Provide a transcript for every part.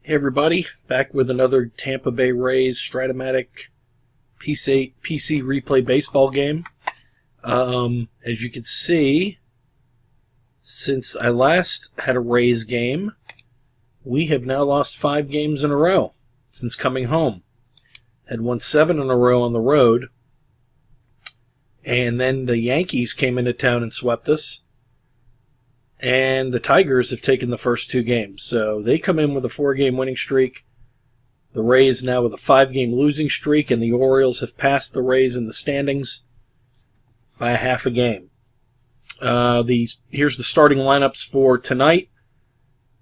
Hey everybody, back with another Tampa Bay Rays Stratomatic PC replay baseball game. As you can see, since I last had a Rays game, we have now lost 5 games in a row since coming home. Had won 7 in a row on the road, and then the Yankees came into town and swept us. And the Tigers have taken the first 2 games. So they come in with a 4-game winning streak. The Rays now with a 5-game losing streak, and the Orioles have passed the Rays in the standings by a half a game. Here's the starting lineups for tonight.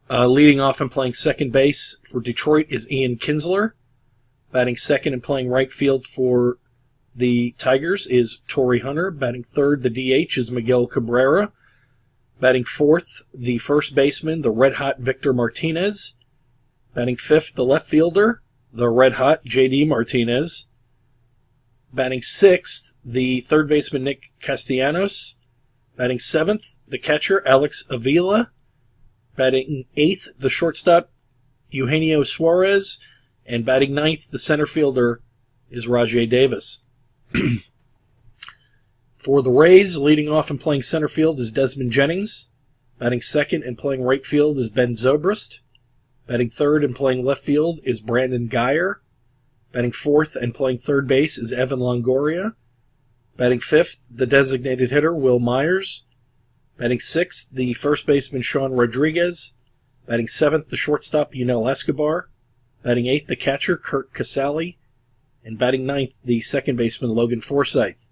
Leading off and playing second base for Detroit is Ian Kinsler. Batting second and playing right field for the Tigers is Torrey Hunter. Batting third, the DH, is Miguel Cabrera. Batting fourth, the first baseman, the red-hot Victor Martinez. Batting fifth, the left fielder, the red-hot J.D. Martinez. Batting sixth, the third baseman, Nick Castellanos. Batting seventh, the catcher, Alex Avila. Batting eighth, the shortstop, Eugenio Suarez. And batting ninth, the center fielder, is Rajai Davis. For the Rays, leading off and playing center field is Desmond Jennings. Batting second and playing right field is Ben Zobrist. Batting third and playing left field is Brandon Guyer. Batting fourth and playing third base is Evan Longoria. Batting fifth, the designated hitter, Will Myers. Batting sixth, the first baseman, Sean Rodriguez. Batting seventh, the shortstop, Yunel Escobar. Batting eighth, the catcher, Kurt Casale. And batting ninth, the second baseman, Logan Forsythe.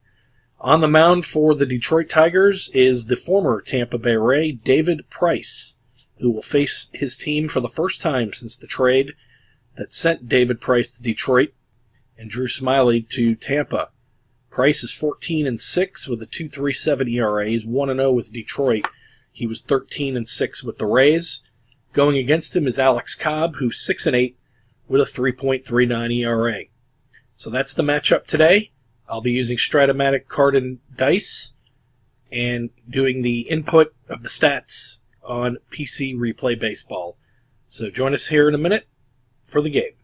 On the mound for the Detroit Tigers is the former Tampa Bay Ray, David Price, who will face his team for the first time since the trade that sent David Price to Detroit and Drew Smyly to Tampa. Price is 14-6 with a 2.37 ERA. He's 1-0 with Detroit. He was 13-6 with the Rays. Going against him is Alex Cobb, who's 6-8 with a 3.39 ERA. So that's the matchup today. I'll be using Stratomatic card and dice and doing the input of the stats on PC Replay Baseball. So join us here in a minute for the game.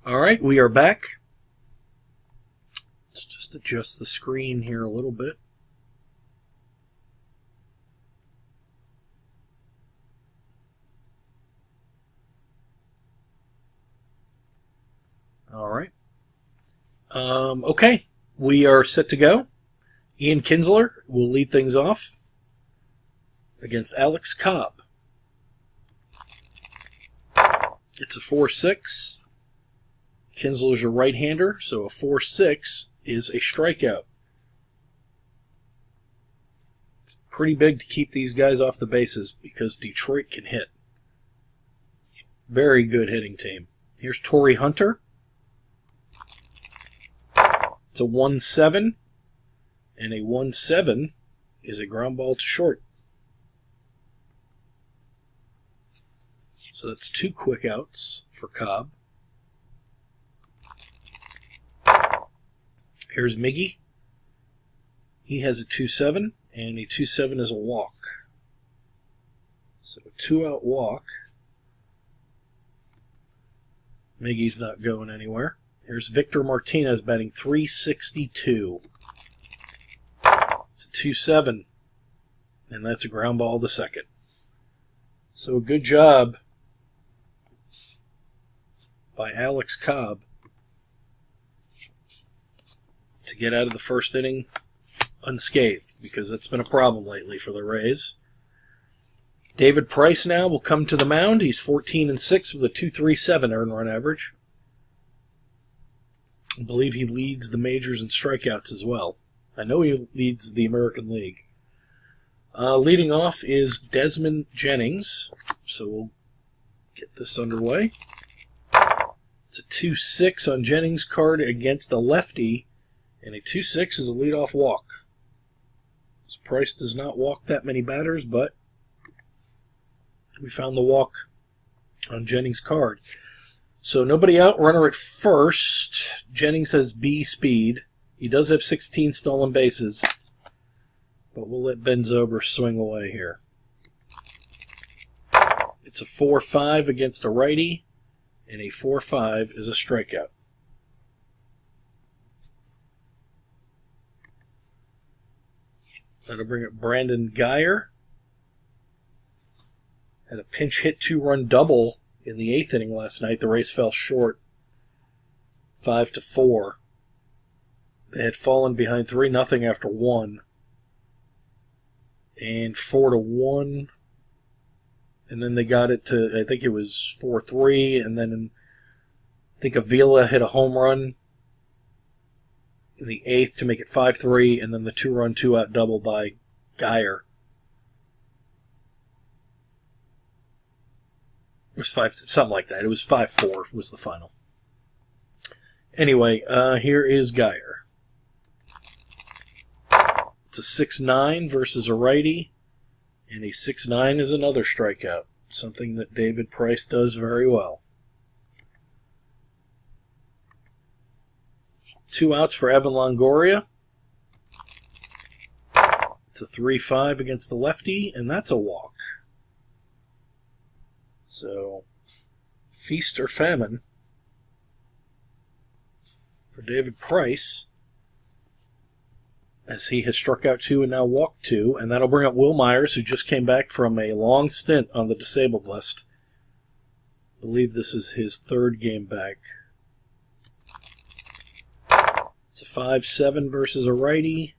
Alright, we are back. Let's just adjust the screen here a little bit. Alright. Okay, we are set to go. Ian Kinsler will lead things off against Alex Cobb. It's a 4-6. Kinsler's a right-hander, so a 4-6 is a strikeout. It's pretty big to keep these guys off the bases because Detroit can hit. Very good hitting team. Here's Torrey Hunter. It's a 1-7, and a 1-7 is a ground ball to short. So that's 2 quick outs for Cobb. Here's Miggy. He has a 2-7, and a 2-7 is a walk. So a 2-out walk. Miggy's not going anywhere. Here's Victor Martinez batting .362. It's a 2-7, and that's a ground ball to second. So a good job by Alex Cobb to get out of the first inning unscathed, because that's been a problem lately for the Rays. David Price now will come to the mound. He's 14-6 with a 2.37 earned run average. I believe he leads the majors in strikeouts as well. I know he leads the American League. Leading off is Desmond Jennings. So we'll get this underway. It's a 2-6 on Jennings' card against a lefty, and a 2-6 is a leadoff walk. This Price does not walk that many batters, but we found the walk on Jennings' card. So nobody out, runner at first. Jennings has B speed. He does have 16 stolen bases, but we'll let Ben Zobrist swing away here. It's a 4-5 against a righty, and a 4-5 is a strikeout. That'll bring up Brandon Guyer. Had a pinch hit 2-run double in the 8th inning last night. The Rays fell short 5-4. They had fallen behind 3-0 after 1. And 4-1. And then they got it to, I think it was 4-3. And then I think Avila hit a home run in the 8th to make it 5-3. And then the 2-run, 2-out double by Guyer. It was something like that. It was 5-4 was the final. Anyway, here is Guyer. It's a 6-9 versus a righty, and a 6-9 is another strikeout, something that David Price does very well. 2 outs for Evan Longoria. It's a 3-5 against the lefty, and that's a walk. So, feast or famine for David Price, as he has struck out 2 and now walked 2, and that'll bring up Will Myers, who just came back from a long stint on the disabled list. I believe this is his 3rd game back. It's a 5-7 versus a righty,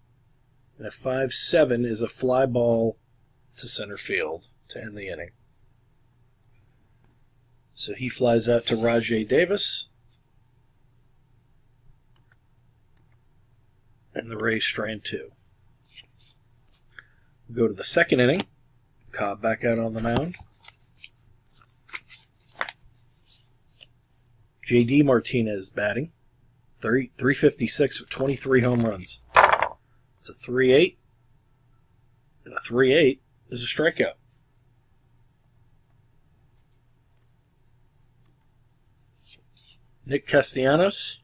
and a 5-7 is a fly ball to center field to end the inning. So he flies out to Rajai Davis. And the Rays strand 2. We go to the 2nd inning. Cobb back out on the mound. J.D. Martinez batting. 356 with 23 home runs. It's a 3-8. And a 3-8 is a strikeout. Nick Castellanos.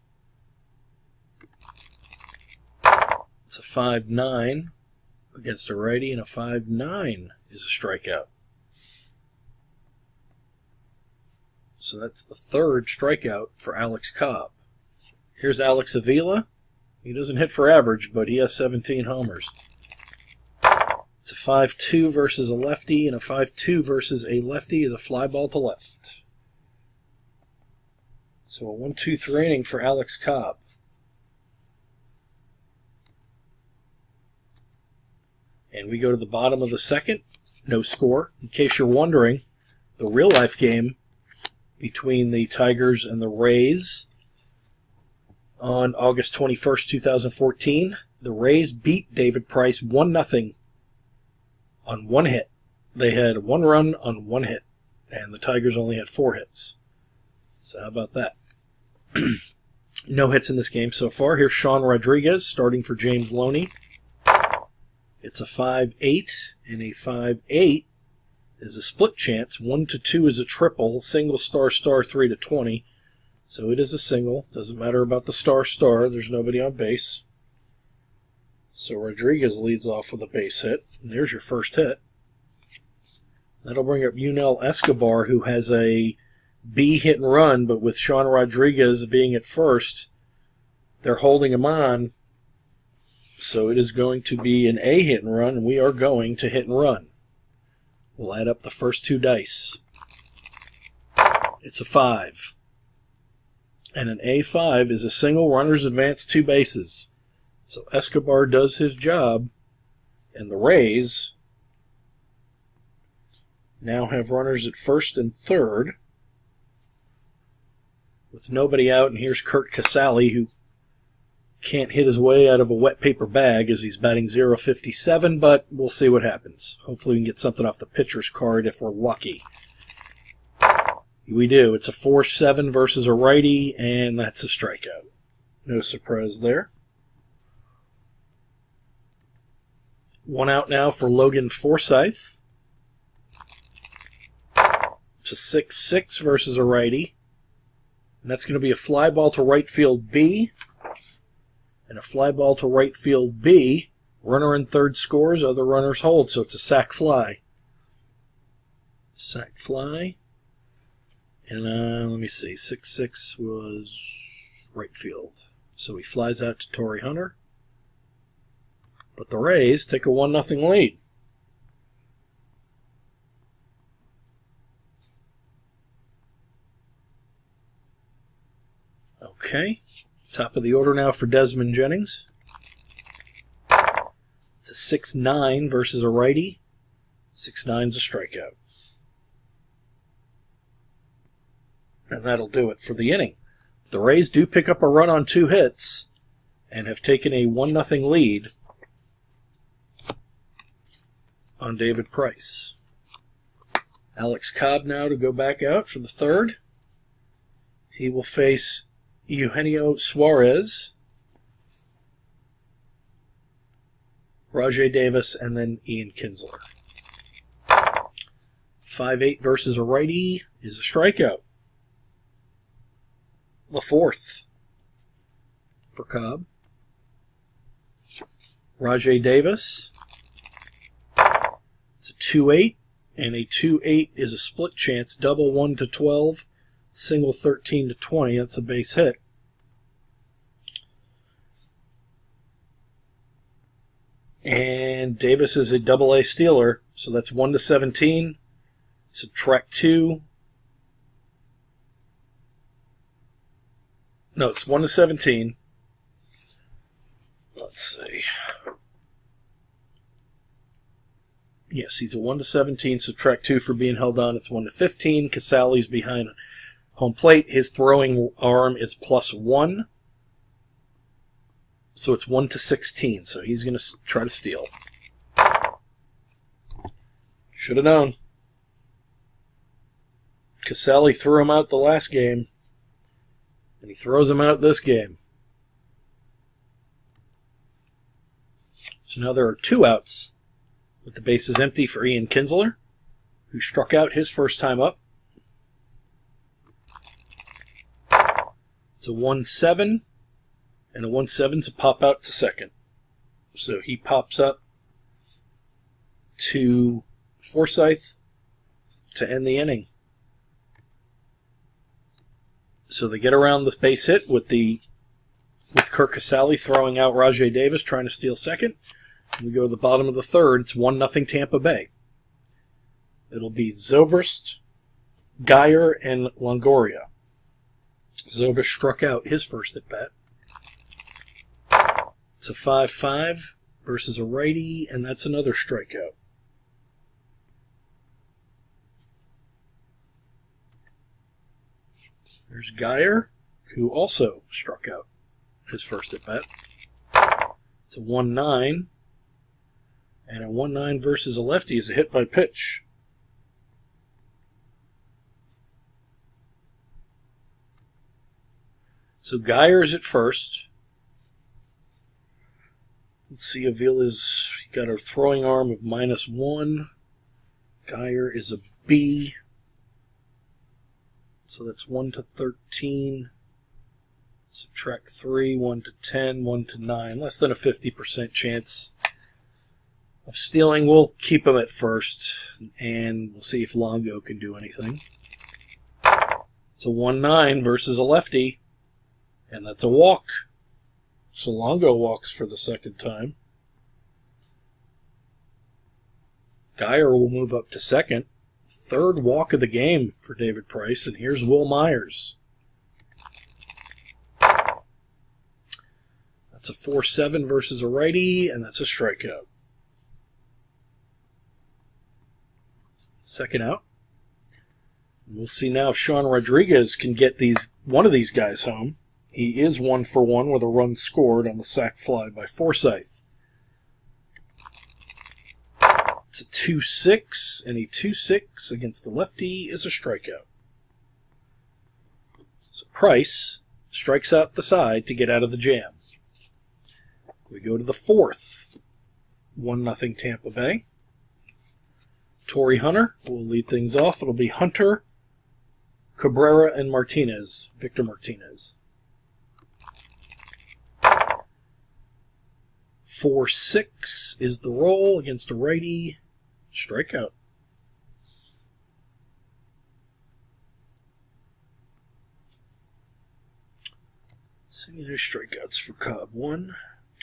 It's a 5-9 against a righty, and a 5-9 is a strikeout. So that's the 3rd strikeout for Alex Cobb. Here's Alex Avila. He doesn't hit for average, but he has 17 homers. It's a 5-2 versus a lefty, and a 5-2 versus a lefty is a fly ball to left. So a 1-2-3 inning for Alex Cobb. And we go to the bottom of the 2nd. No score. In case you're wondering, the real-life game between the Tigers and the Rays on August 21st, 2014, the Rays beat David Price 1-0 on 1 hit. They had 1 run on 1 hit, and the Tigers only had 4 hits. So how about that? No hits in this game so far. Here's Sean Rodriguez starting for James Loney. It's a 5-8, and a 5-8 is a split chance. 1-2 is a triple, single star 3-20. So it is a single. Doesn't matter about the star. There's nobody on base. So Rodriguez leads off with a base hit. And there's your first hit. That'll bring up Yunel Escobar, who has a B hit and run, but with Sean Rodriguez being at first, they're holding him on. So it is going to be an A hit and run, and we are going to hit and run. We'll add up the first 2 dice. It's a 5. And an A5 is a single, runners advance 2 bases. So Escobar does his job, and the Rays now have runners at 1st and 3rd with nobody out, and here's Kurt Casale, who can't hit his way out of a wet paper bag as he's batting .057, but we'll see what happens. Hopefully we can get something off the pitcher's card if we're lucky. We do. It's a 4-7 versus a righty, and that's a strikeout. No surprise there. 1 out now for Logan Forsythe. It's a 6-6 versus a righty. And that's going to be a fly ball to right field B. And a fly ball to right field B. Runner in 3rd scores, other runners hold, so it's a sac fly. Sack fly. And let me see, 6-6 was right field. So he flies out to Torrey Hunter. But the Rays take a 1-0 lead. Okay, top of the order now for Desmond Jennings. It's a 6-9 versus a righty. 6-9's a strikeout. And that'll do it for the inning. The Rays do pick up a run on 2 hits and have taken a 1-0 lead on David Price. Alex Cobb now to go back out for the third. He will face Eugenio Suarez, Rajai Davis, and then Ian Kinsler. 5-8 versus a righty is a strikeout. The fourth for Cobb. Rajai Davis. It's a 2-8, and a 2-8 is a split chance. Double 1-12, single 13-20. That's a base hit. And Davis is a double-A stealer, so that's 1-17. Subtract 2. No, it's 1-17. Let's see. Yes, he's a 1-17. Subtract 2 for being held on. It's 1-15. Casali's behind home plate. His throwing arm is +1. So it's 1-16. So he's going to try to steal. Should have known. Casali threw him out the last game. And he throws him out this game. So now there are 2 outs with the bases empty for Ian Kinsler, who struck out his first time up. It's a 1-7, and a 1-7's a pop out to second. So he pops up to Forsythe to end the inning. So they get around the base hit with Kirk Casali throwing out Rajai Davis, trying to steal second. We go to the bottom of the third. It's 1-0 Tampa Bay. It'll be Zobrist, Geyer, and Longoria. Zobrist struck out his first at bat. It's a 5-5 versus a righty, and that's another strikeout. There's Geyer, who also struck out his first at bat. It's a 1-9. And a 1-9 versus a lefty is a hit by pitch. So Geyer's at first. Let's see, Avila's got a throwing arm of -1. Geyer is a B. So that's 1-13. Subtract 3, 1-10, 1-9. Less than a 50% chance of stealing. We'll keep him at first, and we'll see if Longo can do anything. It's a 1-9 versus a lefty, and that's a walk. So Longo walks for the second time. Geyer will move up to second. Third walk of the game for David Price, and here's Will Myers. That's a 4-7 versus a righty, and that's a strikeout. Second out. We'll see now if Sean Rodriguez can get one of these guys home. He is 1 for 1 with a run scored on the sac fly by Forsythe. It's a 2-6, and a 2-6 against the lefty is a strikeout. So Price strikes out the side to get out of the jam. We go to the fourth. 1-0 Tampa Bay. Torrey Hunter will lead things off. It'll be Hunter, Cabrera, and Martinez. Victor Martinez. 4-6 is the roll against a righty. Strikeout. See any strikeouts for Cobb. 1,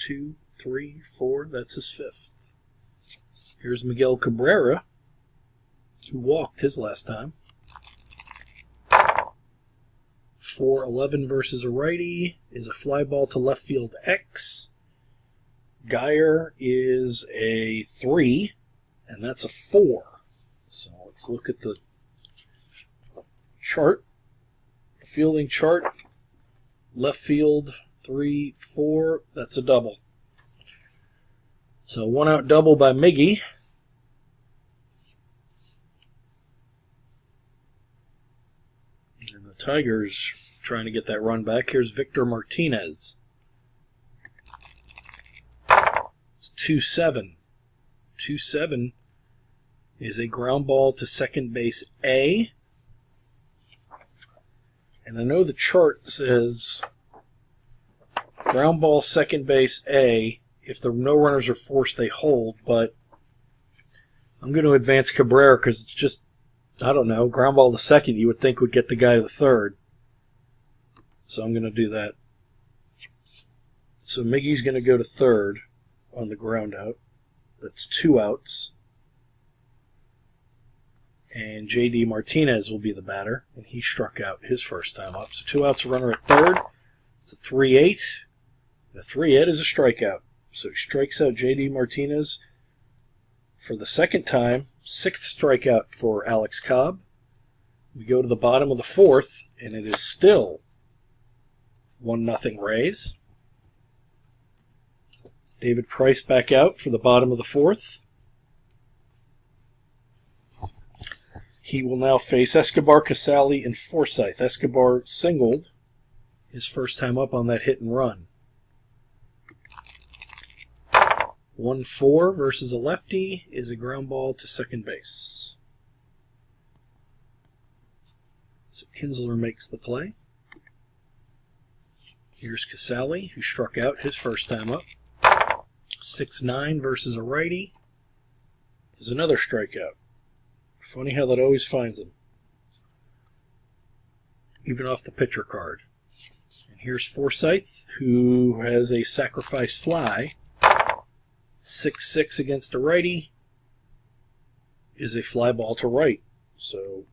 2, 3, 4. That's his 5th. Here's Miguel Cabrera, who walked his last time. 4-11 versus a righty is a fly ball to left field X. Geyer is a 3, and that's a 4. So let's look at the chart. The fielding chart. Left field, 3, 4. That's a double. So 1 out double by Miggy. And the Tigers trying to get that run back. Here's Victor Martinez. It's 2-7. 2-7 is a ground ball to second base A. And I know the chart says ground ball second base A. If the no runners are forced, they hold. But I'm going to advance Cabrera because it's just, I don't know, ground ball to second you would think would get the guy to the third. So I'm going to do that. So Miggy's going to go to third on the ground out. That's 2 outs. And J.D. Martinez will be the batter, and he struck out his first time up. So 2 outs, a runner at third. It's a 3-8. The 3-8 is a strikeout. So he strikes out J.D. Martinez for the second time. 6th strikeout for Alex Cobb. We go to the bottom of the 4th, and it is still 1-0 Rays. David Price back out for the bottom of the 4th. He will now face Escobar, Casali, and Forsythe. Escobar singled his first time up on that hit and run. 1-4 versus a lefty is a ground ball to second base. So Kinsler makes the play. Here's Casali, who struck out his first time up. 6-9 versus a righty is another strikeout. Funny how that always finds him. Even off the pitcher card. And here's Forsythe, who has a sacrifice fly. 6-6 against a righty is a fly ball to right. So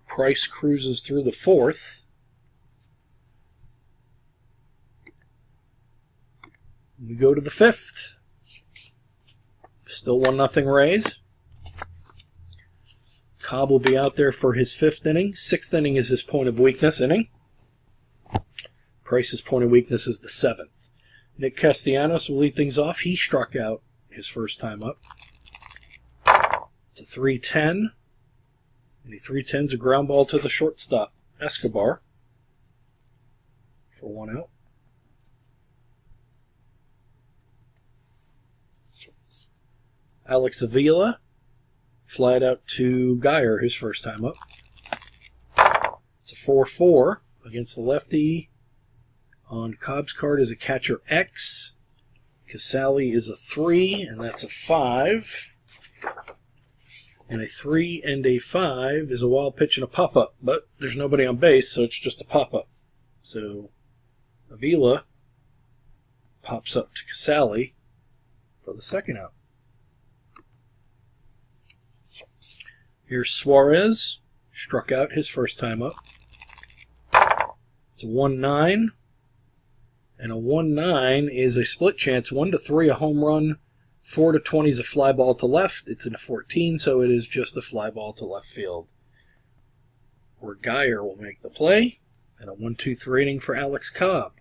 Price cruises through the 4th. We go to the 5th. Still 1-0 Rays. Cobb will be out there for his 5th inning. 6th inning is his point of weakness inning. Price's point of weakness is the 7th. Nick Castellanos will lead things off. He struck out his first time up. It's a 3-10. And the 3-10's a ground ball to the shortstop, Escobar, for 1 out. Alex Avila flied out to Geyer his first time up. It's a 4-4 against the lefty. On Cobb's card is a catcher X. Casali is a 3, and that's a 5. And a 3 and a 5 is a wild pitch and a pop-up, but there's nobody on base, so it's just a pop-up. So Avila pops up to Casali for the second out. Here's Suarez, struck out his first time up. It's a 1-9, and a 1-9 is a split chance. 1-3 a home run, 4-20 is a fly ball to left. It's in a 14, so it is just a fly ball to left field, where Geyer will make the play, and a 1-2-3 inning for Alex Cobb.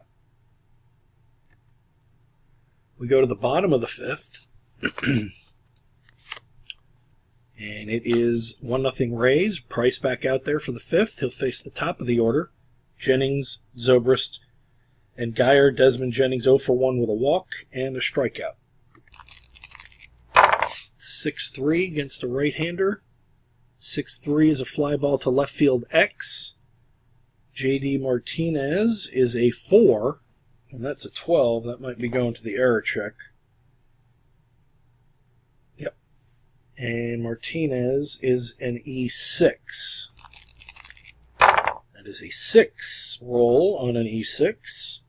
We go to the bottom of the 5th. And it is 1-0 Rays. Price back out there for the 5th. He'll face the top of the order. Jennings, Zobrist, and Geyer. Desmond Jennings 0 for 1 with a walk and a strikeout. It's 6-3 against a right-hander. 6-3 is a fly ball to left field X. J.D. Martinez is a 4, and that's a 12. That might be going to the error check. Yep. And Martinez is an E6. That is a 6 roll on an E6,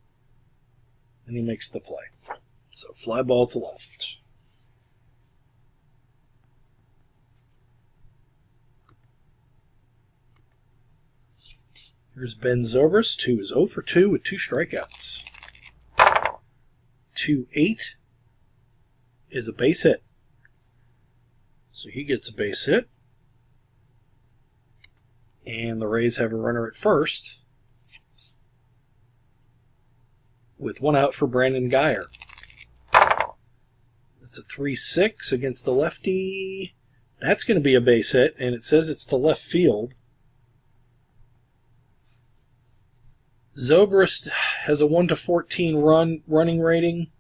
and he makes the play. So fly ball to left. Here's Ben Zobrist, who is 0 for 2 with 2 strikeouts. 2-8 is a base hit. So he gets a base hit. And the Rays have a runner at first with 1 out for Brandon Guyer. That's a 3-6 against the lefty. That's going to be a base hit, and it says it's to left field. Zobrist has a 1-14 running rating.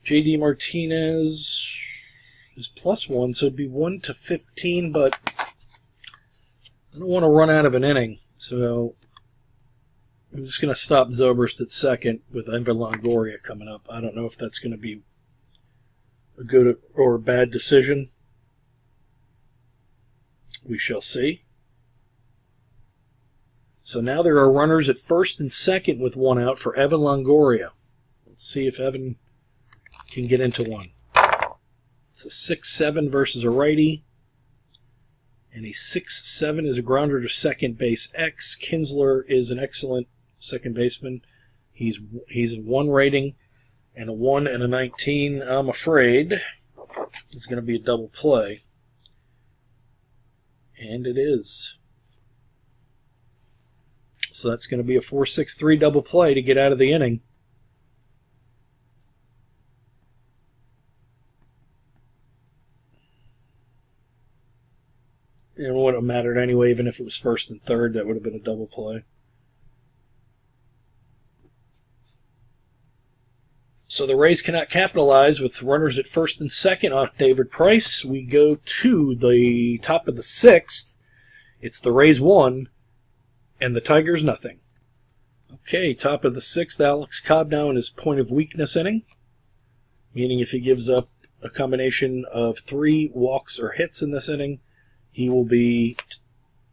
J.D. Martinez is +1, so it'd be 1-15, but I don't want to run out of an inning, so I'm just going to stop Zobrist at second with Evan Longoria coming up. I don't know if that's going to be a good or a bad decision. We shall see. So now there are runners at first and second with 1 out for Evan Longoria. Let's see if Evan can get into one. It's a 6-7 versus a righty. And a 6-7 is a grounder to second base X. Kinsler is an excellent second baseman. He's a 1 rating and a 1 and a 19. I'm afraid it's going to be a double play. And it is. So that's going to be a 4-6-3 double play to get out of the inning. It wouldn't have mattered anyway, even if it was first and third, that would have been a double play. So the Rays cannot capitalize with runners at first and second on David Price. We go to the top of the 6th. It's the Rays 1 and the Tigers nothing. Okay, top of the 6th, Alex Cobb now in his point of weakness inning, meaning if he gives up a combination of 3 walks or hits in this inning, he will be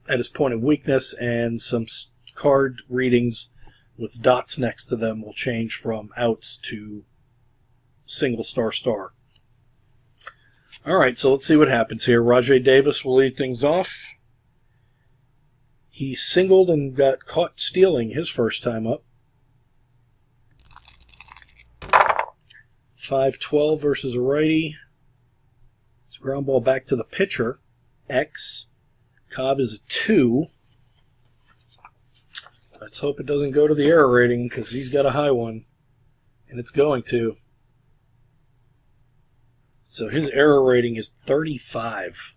at his point of weakness, and some card readings with dots next to them will change from outs to single star. All right, so let's see what happens here. Rajay Davis will lead things off. He singled and got caught stealing his first time up. 5-12 versus a righty. It's a ground ball back to the pitcher. X. Cobb is a 2. Let's hope it doesn't go to the error rating because he's got a high one. And it's going to. So his error rating is 35.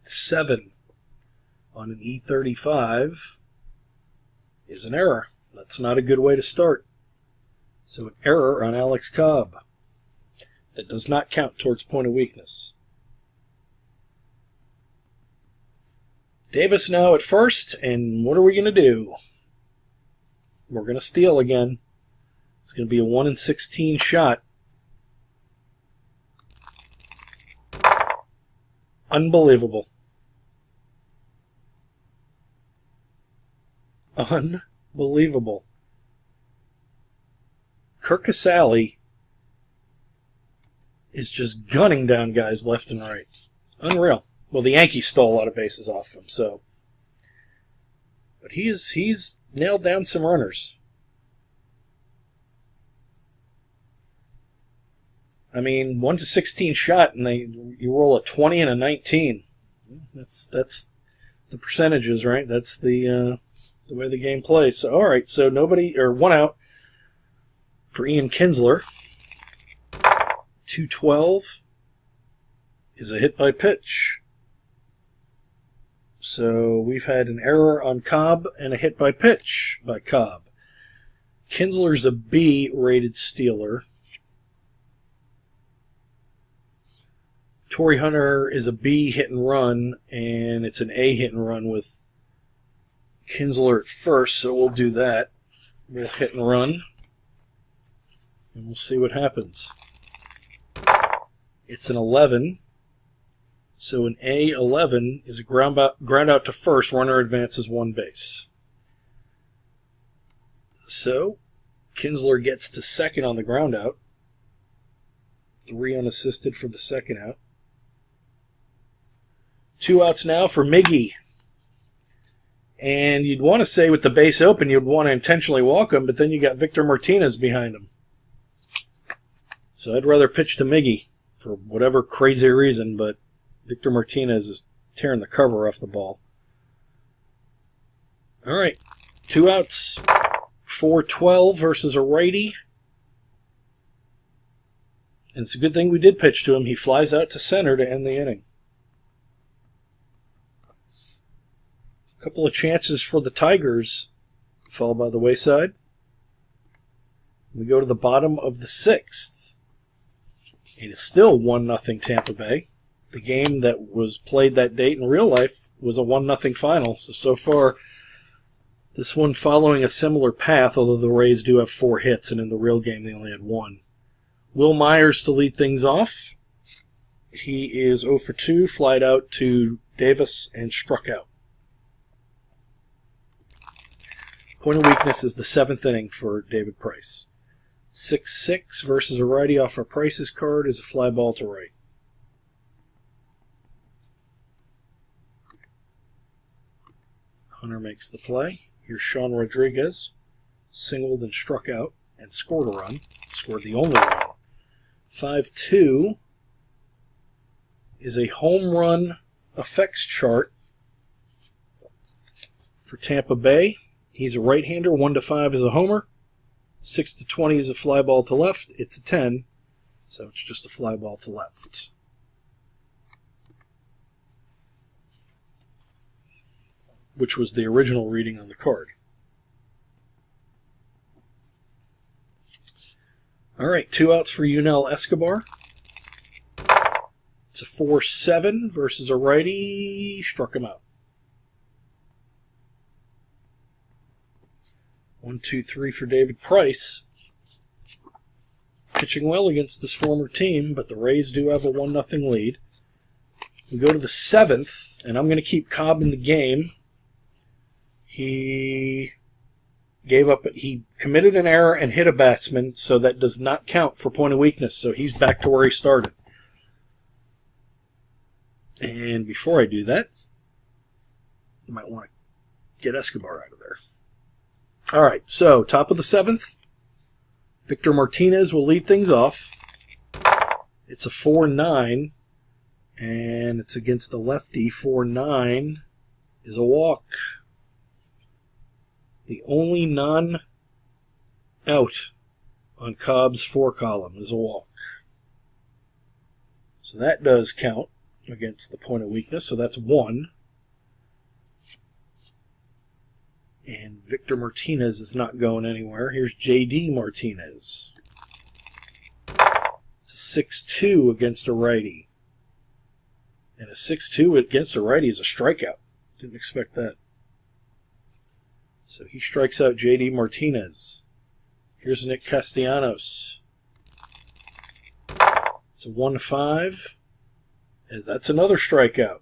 7 on an E35 is an error. That's not a good way to start. So an error on Alex Cobb. That does not count towards point of weakness. Davis now at first, and what are we going to do? We're going to steal again. It's going to be a 1-16 shot. Unbelievable. Unbelievable. Kirk Casale is just gunning down guys left and right. Unreal. Well, the Yankees stole a lot of bases off him, so. But he's nailed down some runners. I mean, 1-16 shot, and you roll a 20 and a 19. That's the percentages, right? That's the way the game plays. So, all right, so 1 out for Ian Kinsler. 2-12 is a hit by pitch. So we've had an error on Cobb and a hit by pitch by Cobb. Kinsler's a B-rated stealer. Torrey Hunter is a B hit and run, and it's an A hit and run with Kinsler at first, so we'll do that. We'll hit and run, and we'll see what happens. It's an 11. So an A11 is a ground out to first, runner advances 1 base. So, Kinsler gets to second on the ground out. 3 unassisted for the second out. 2 outs now for Miggy. And you'd want to say with the base open, you'd want to intentionally walk him, but then you got Victor Martinez behind him. So I'd rather pitch to Miggy for whatever crazy reason, but Victor Martinez is tearing the cover off the ball. All right, 2 outs, 4-12 versus a righty. And it's a good thing we did pitch to him. He flies out to center to end the inning. A couple of chances for the Tigers fall by the wayside. We go to the bottom of the 6th. And it's still 1-0 Tampa Bay. The game that was played that date in real life was a 1-0 final. So far, this one following a similar path, although the Rays do have 4 hits, and in the real game they only had 1. Will Myers to lead things off. He is 0 for 2, flied out to Davis, and struck out. Point of weakness is the 7th inning for David Price. 6-6 versus a righty off of Price's card is a fly ball to right. Hunter makes the play. Here's Sean Rodriguez. Singled and struck out and scored a run. Scored the only run. 5-2 is a home run effects chart for Tampa Bay. He's a right-hander. 1-5 is a homer. 6-20 is a fly ball to left. It's a 10, so it's just a fly ball to left. Which was the original reading on the card. All right, 2 outs for Yunel Escobar. It's a 4-7 versus a righty. Struck him out. 1-2-3 for David Price. Pitching well against this former team, but the Rays do have a 1-0 lead. We go to the 7th, and I'm going to keep Cobb in the game. He committed an error and hit a batsman, so that does not count for point of weakness, so he's back to where he started. And before I do that, you might want to get Escobar out of there. All right, so top of the 7th, Victor Martinez will lead things off. It's a 4-9, and it's against a lefty. 4-9 is a walk. The only non-out on Cobb's 4 column is a walk. So that does count against the point of weakness, so that's 1. And Victor Martinez is not going anywhere. Here's J.D. Martinez. It's a 6-2 against a righty. And a 6-2 against a righty is a strikeout. Didn't expect that. So he strikes out J.D. Martinez. Here's Nick Castellanos. It's a 1-5. That's another strikeout.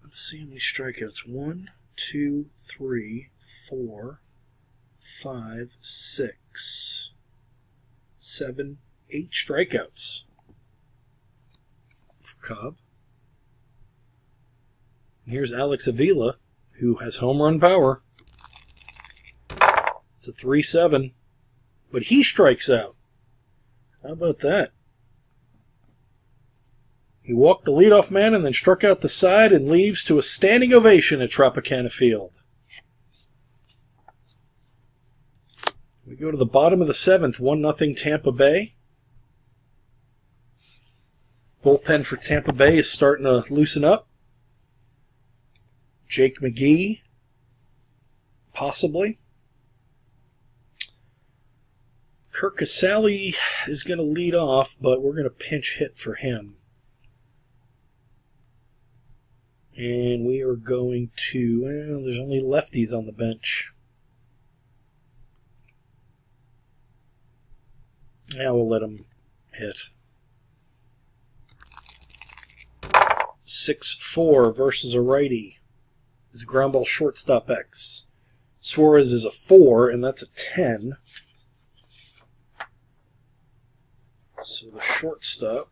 Let's see how many strikeouts. 1, 2, 3, 4, 5, 6, 7, 8 strikeouts for Cobb. And here's Alex Avila, who has home run power. It's a 3-7, but he strikes out. How about that? He walked the leadoff man and then struck out the side and leaves to a standing ovation at Tropicana Field. We go to the bottom of the 7th, 1-0 Tampa Bay. Bullpen for Tampa Bay is starting to loosen up. Jake McGee, possibly. Kirk Casale is going to lead off, but we're going to pinch hit for him. And we are going to, well, there's only lefties on the bench. Yeah, we'll let him hit. 6-4 versus a righty is ground ball shortstop X. Suarez is a 4, and that's a 10. So the shortstop,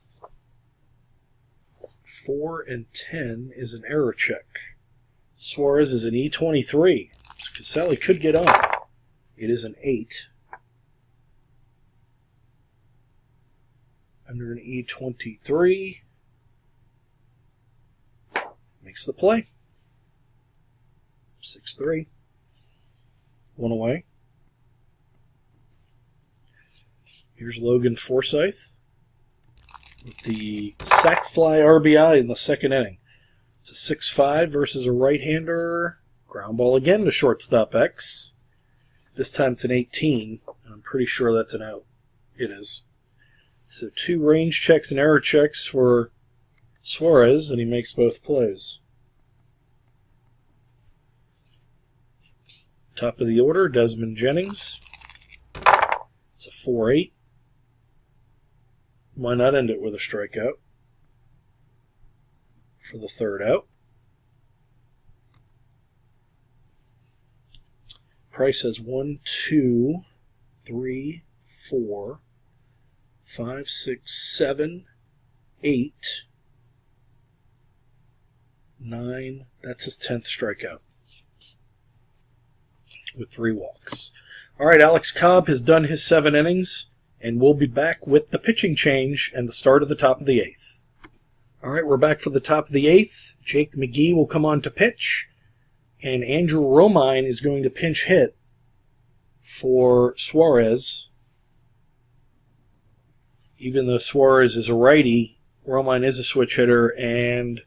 4 and 10, is an error check. Suarez is an E23. Caselli could get on. It is an 8. Under an E23. Makes the play. 6-3. One away. Here's Logan Forsythe with the sac fly RBI in the second inning. It's a 6-5 versus a right-hander. Ground ball again to shortstop X. This time it's an 18. I'm pretty sure that's an out. It is. So 2 range checks and error checks for Suarez, and he makes both plays. Top of the order, Desmond Jennings. It's a 4-8. Why not end it with a strikeout for the third out? Price has 1, 2, 3, 4, 5, 6, 7, 8, 9. That's his 10th strikeout with 3 walks. All right, Alex Cobb has done his 7 innings, and we'll be back with the pitching change and the start of the top of the 8th. All right, we're back for the top of the 8th. Jake McGee will come on to pitch, and Andrew Romine is going to pinch hit for Suarez. Even though Suarez is a righty, Romine is a switch hitter, and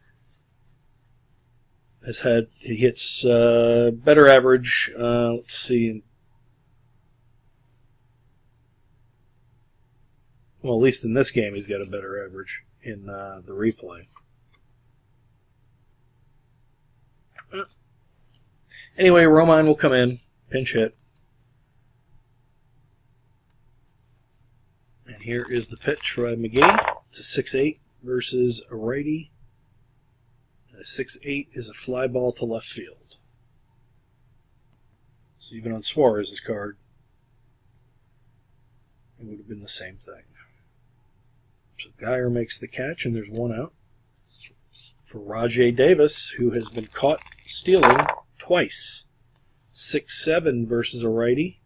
he hits better average. Let's see. Well, at least in this game, he's got a better average in the replay. Anyway, Romine will come in, pinch hit. And here is the pitch for McGee. It's a 6-8 versus a righty. And a 6-8 is a fly ball to left field. So even on Suarez's card, it would have been the same thing. So Geyer makes the catch, and there's 1 out for Rajay Davis, who has been caught stealing twice. 6-7 versus a righty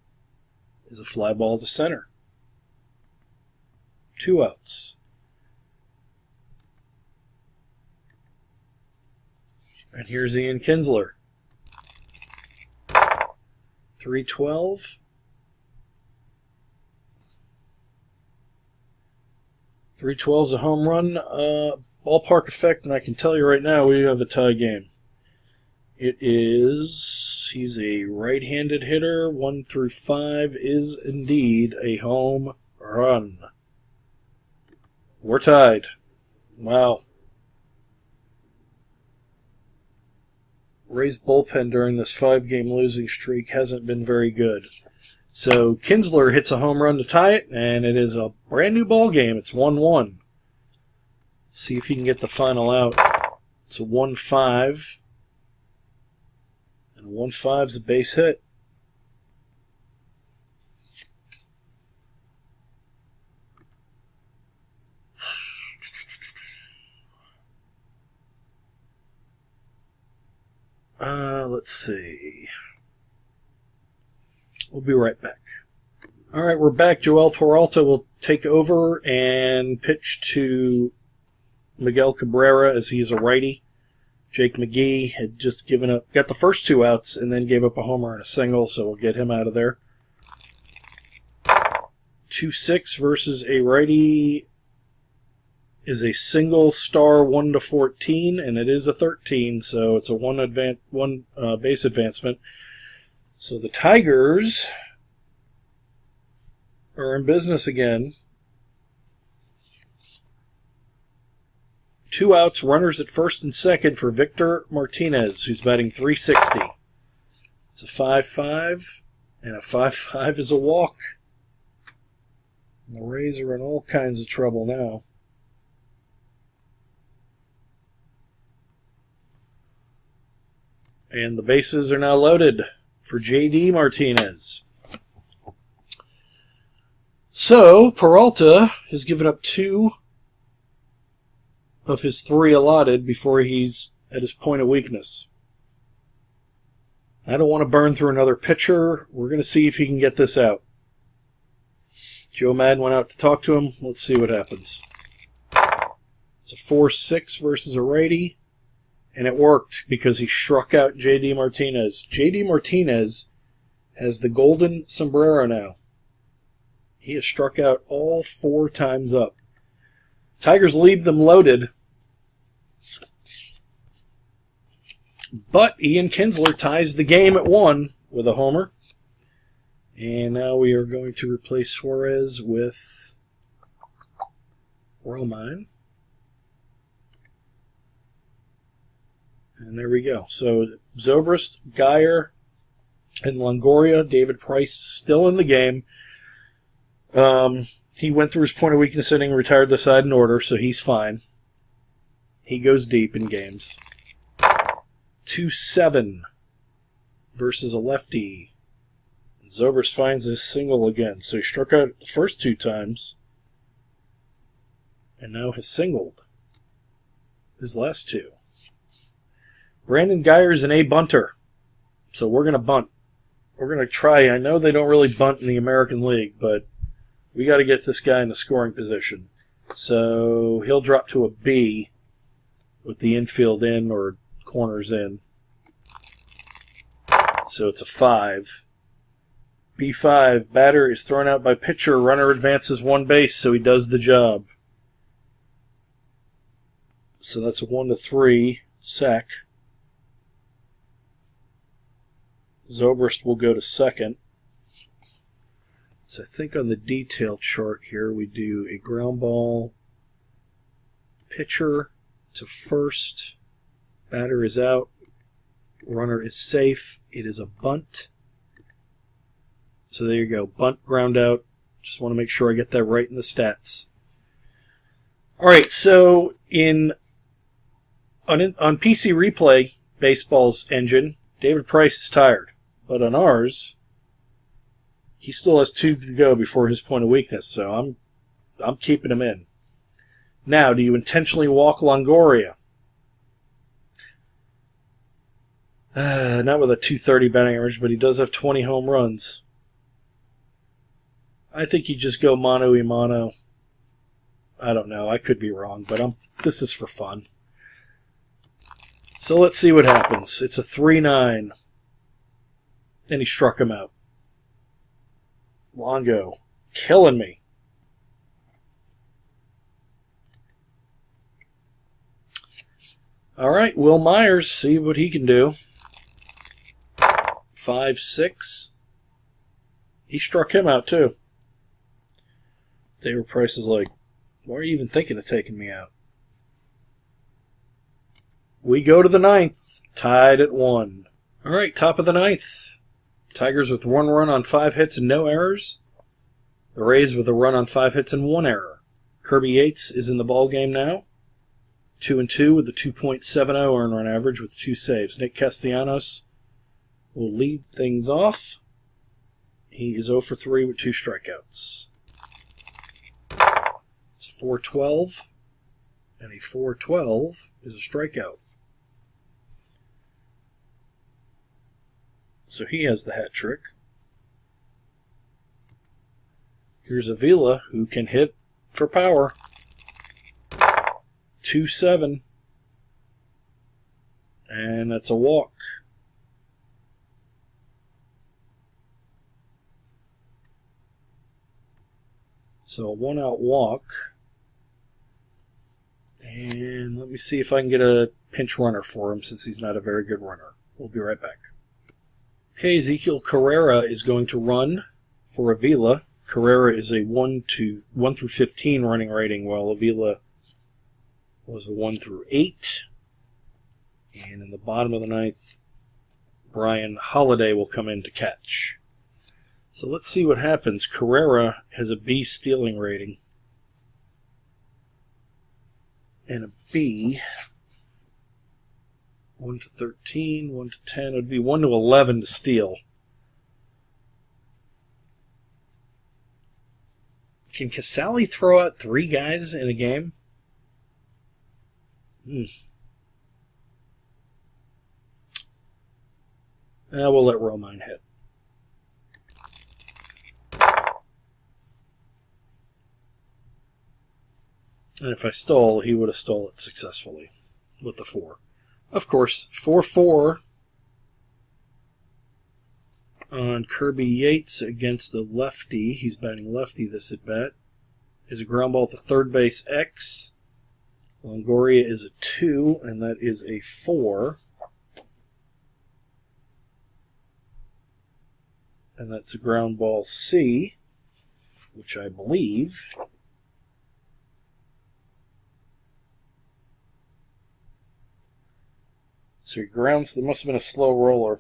is a fly ball to center. 2 outs. And here's Ian Kinsler. 3-12. 3-12's a home run. Ballpark effect, and I can tell you right now we have a tie game. He's a right-handed hitter. 1 through 5 is indeed a home run. We're tied. Wow. Ray's bullpen during this 5-game losing streak hasn't been very good. So Kinsler hits a home run to tie it, and it is a brand new ball game. It's 1-1. See if he can get the final out. It's a 1-5. And a 1-5's a base hit. Let's see. We'll be right back. All right, we're back. Joel Peralta will take over and pitch to Miguel Cabrera as he's a righty. Jake McGee had just got the first 2 outs and then gave up a homer and a single, so we'll get him out of there. 2-6 versus a righty is a single star 1-14, and it is a 13, so it's a one base advancement. So the Tigers are in business again. 2 outs, runners at first and second for Victor Martinez, who's batting .360. It's a 5-5, and a 5-5 is a walk. And the Rays are in all kinds of trouble now. And the bases are now loaded for J.D. Martinez. So, Peralta has given up 2 of his 3 allotted before he's at his point of weakness. I don't want to burn through another pitcher. We're going to see if he can get this out. Joe Madden went out to talk to him. Let's see what happens. It's a 4-6 versus a righty. And it worked because he struck out J.D. Martinez. J.D. Martinez has the golden sombrero now. He has struck out all 4 times up. Tigers leave them loaded. But Ian Kinsler ties the game at 1 with a homer. And now we are going to replace Suarez with Romine. And there we go. So Zobrist, Geyer, and Longoria. David Price still in the game. He went through his point of weakness inning, retired the side in order, so he's fine. He goes deep in games. 2-7 versus a lefty. Zobrist finds his single again. So he struck out the first 2 times. And now has singled his last 2. Brandon Geyer is an A bunter. So we're going to bunt. We're going to try. I know they don't really bunt in the American League, but we got to get this guy in the scoring position. So he'll drop to a B with the infield in or corners in. So it's a 5. B5. Batter is thrown out by pitcher. Runner advances 1 base, so he does the job. So that's a 1-3 sack. Zobrist will go to second. So I think on the detail chart here we do a ground ball, pitcher to first, batter is out, runner is safe, it is a bunt. So there you go, bunt, ground out. Just want to make sure I get that right in the stats. Alright, so on PC Replay, Baseball's engine, David Price is tired. But on ours, he still has 2 to go before his point of weakness, so I'm keeping him in. Now, do you intentionally walk Longoria? Not with a .230 batting average, but he does have 20 home runs. I think you just go mano a mano. I don't know. I could be wrong, but this is for fun. So let's see what happens. It's a 3-9. And he struck him out. Longo, killing me. All right, Will Myers, see what he can do. 5-6. He struck him out, too. David Price is like, why are you even thinking of taking me out? We go to the 9th, tied at 1. All right, top of the 9th. Tigers with 1 run on 5 hits and no errors. The Rays with a run on 5 hits and 1 error. Kirby Yates is in the ballgame now. 2-2 with a 2.70 earned run average with 2 saves. Nick Castellanos will lead things off. He is 0 for 3 with 2 strikeouts. It's a 4-12, and a 4-12 is a strikeout. So he has the hat trick. Here's Avila, who can hit for power. 2-7. And that's a walk. So a 1-out walk. And let me see if I can get a pinch runner for him since he's not a very good runner. We'll be right back. Okay, Ezekiel Carrera is going to run for Avila. Carrera is a 1 through 15 running rating, while Avila was a 1 through 8. And in the bottom of the 9th, Brian Holiday will come in to catch. So let's see what happens. Carrera has a B stealing rating. And a B 1 to 13, 1 to 10. It would be 1 to 11 to steal. Can Casale throw out 3 guys in a game? We'll let Romine hit. And if I stole, he would have stole it successfully with the 4. Of course, 4-4 on Kirby Yates against the lefty. He's batting lefty this at bat. Is a ground ball to third base X. Longoria is a 2, and that is a 4. And that's a ground ball C, which I believe so he grounds. There must have been a slow roller.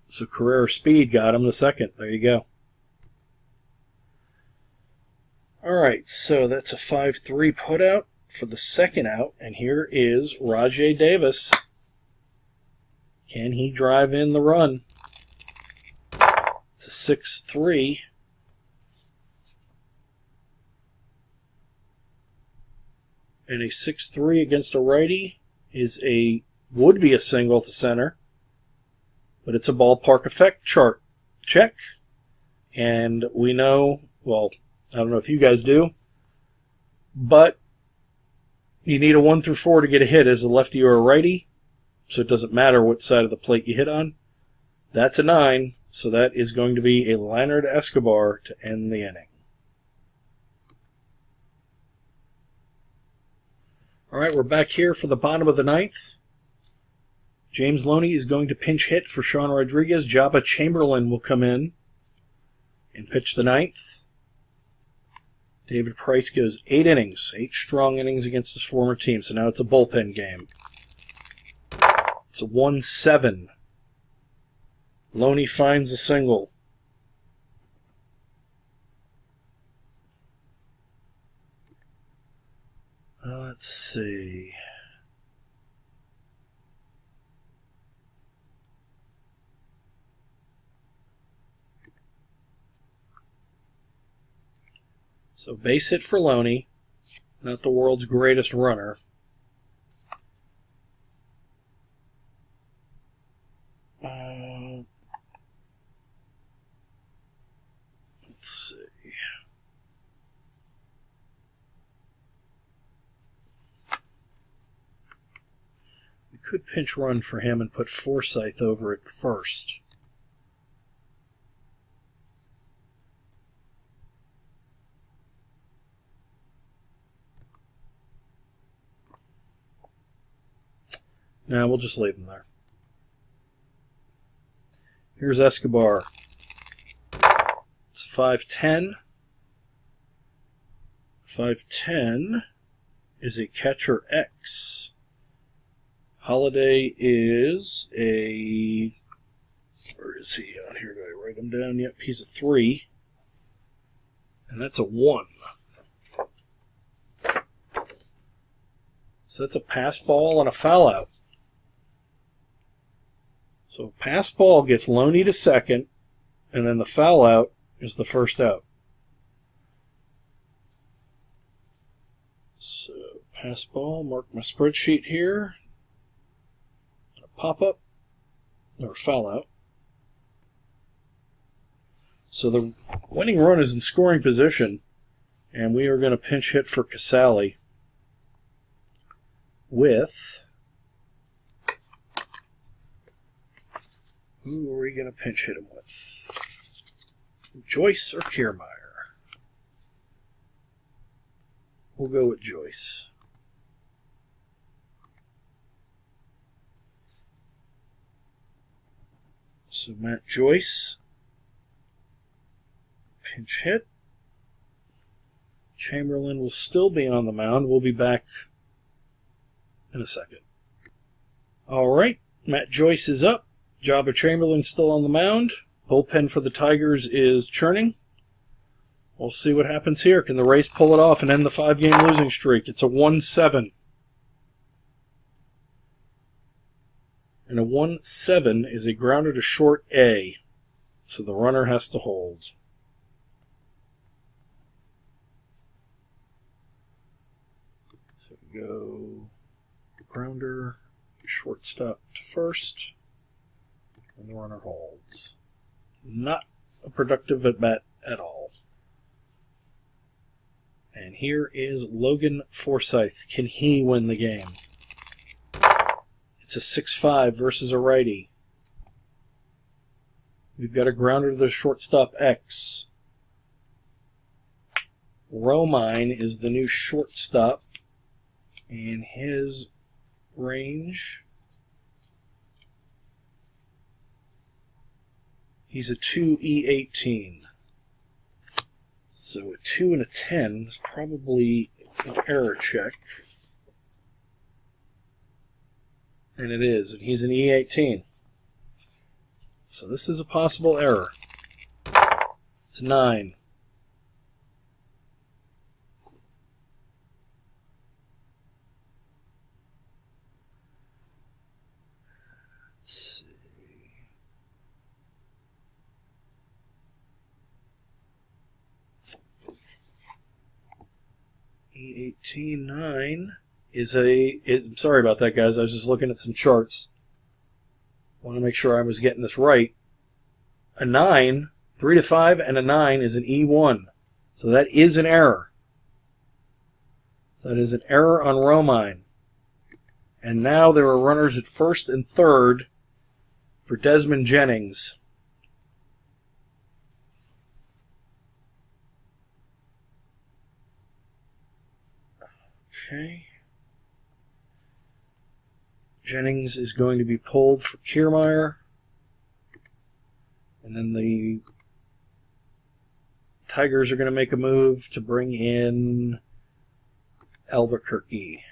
So Carrera Speed got him the second. There you go. Alright, so that's a 5-3 putout for the second out. And here is Rajai Davis. Can he drive in the run? It's a 6-3. And a 6-3 against a righty would be a single to center. But it's a ballpark effect chart. Check. And we know, well, I don't know if you guys do, but you need a 1 through 4 to get a hit as a lefty or a righty. So it doesn't matter what side of the plate you hit on. That's a 9. So that is going to be a liner to Escobar to end the inning. All right, we're back here for the bottom of the 9th. James Loney is going to pinch hit for Sean Rodriguez. Jabba Chamberlain will come in and pitch the 9th. David Price goes 8 innings, 8 strong innings against his former team. So now it's a bullpen game. It's a 1-7. Loney finds a single. Let's see. So base hit for Loney. Not the world's greatest runner. Let's see. We could pinch run for him and put Forsythe over at first. No, we'll just leave him there. Here's Escobar. It's a 5-10. 5-10 is a catcher X. Holiday is a... Where is he on here? Did I write him down? Yep, he's a 3. And that's a 1. So that's a pass ball and a foul out. So pass ball gets Loney to second, and then the foul out is the first out. So pass ball, mark my spreadsheet here. A pop up, or foul out. So the winning run is in scoring position, and we are going to pinch hit for Casale with... Who are we going to pinch hit him with? Joyce or Kiermaier? We'll go with Joyce. So Matt Joyce. Pinch hit. Chamberlain will still be on the mound. We'll be back in a second. All right, Matt Joyce is up. Jabba Chamberlain still on the mound. Bullpen for the Tigers is churning. We'll see what happens here. Can the Rays pull it off and end the 5-game losing streak? It's a 1-7. And a 1-7 is a grounder to short A. So the runner has to hold. So we go grounder, shortstop to first, and the runner holds. Not a productive at bat at all. And here is Logan Forsythe. Can he win the game? It's a 6-5 versus a righty. We've got a grounder to the shortstop X. Romine is the new shortstop, and his range, he's a 2E18. So a 2 and a 10 is probably an error check. And it is, and he's an E18. So this is a possible error. It's a 9. Let's see. E18 9 is sorry about that, guys. I was just looking at some charts. Want to make sure I was getting this right. A 9, 3 to 5, and a 9 is an E1. So that is an error. So that is an error on Romine. And now there are runners at first and third for Desmond Jennings. Okay. Jennings is going to be pulled for Kiermaier. And then the Tigers are going to make a move to bring in Albuquerque,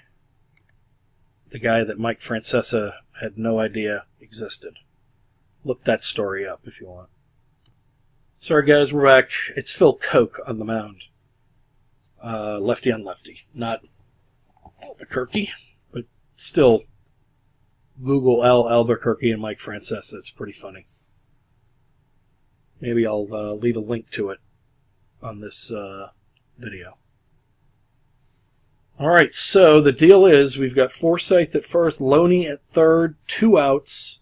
the guy that Mike Francesa had no idea existed. Look that story up if you want. Sorry, guys, we're back. It's Phil Koch on the mound. Lefty on lefty. Not Albuquerque, but still, Google Albuquerque and Mike Francesa. It's pretty funny. Maybe I'll leave a link to it on this video. All right, so the deal is we've got Forsythe at first, Loney at third, 2 outs.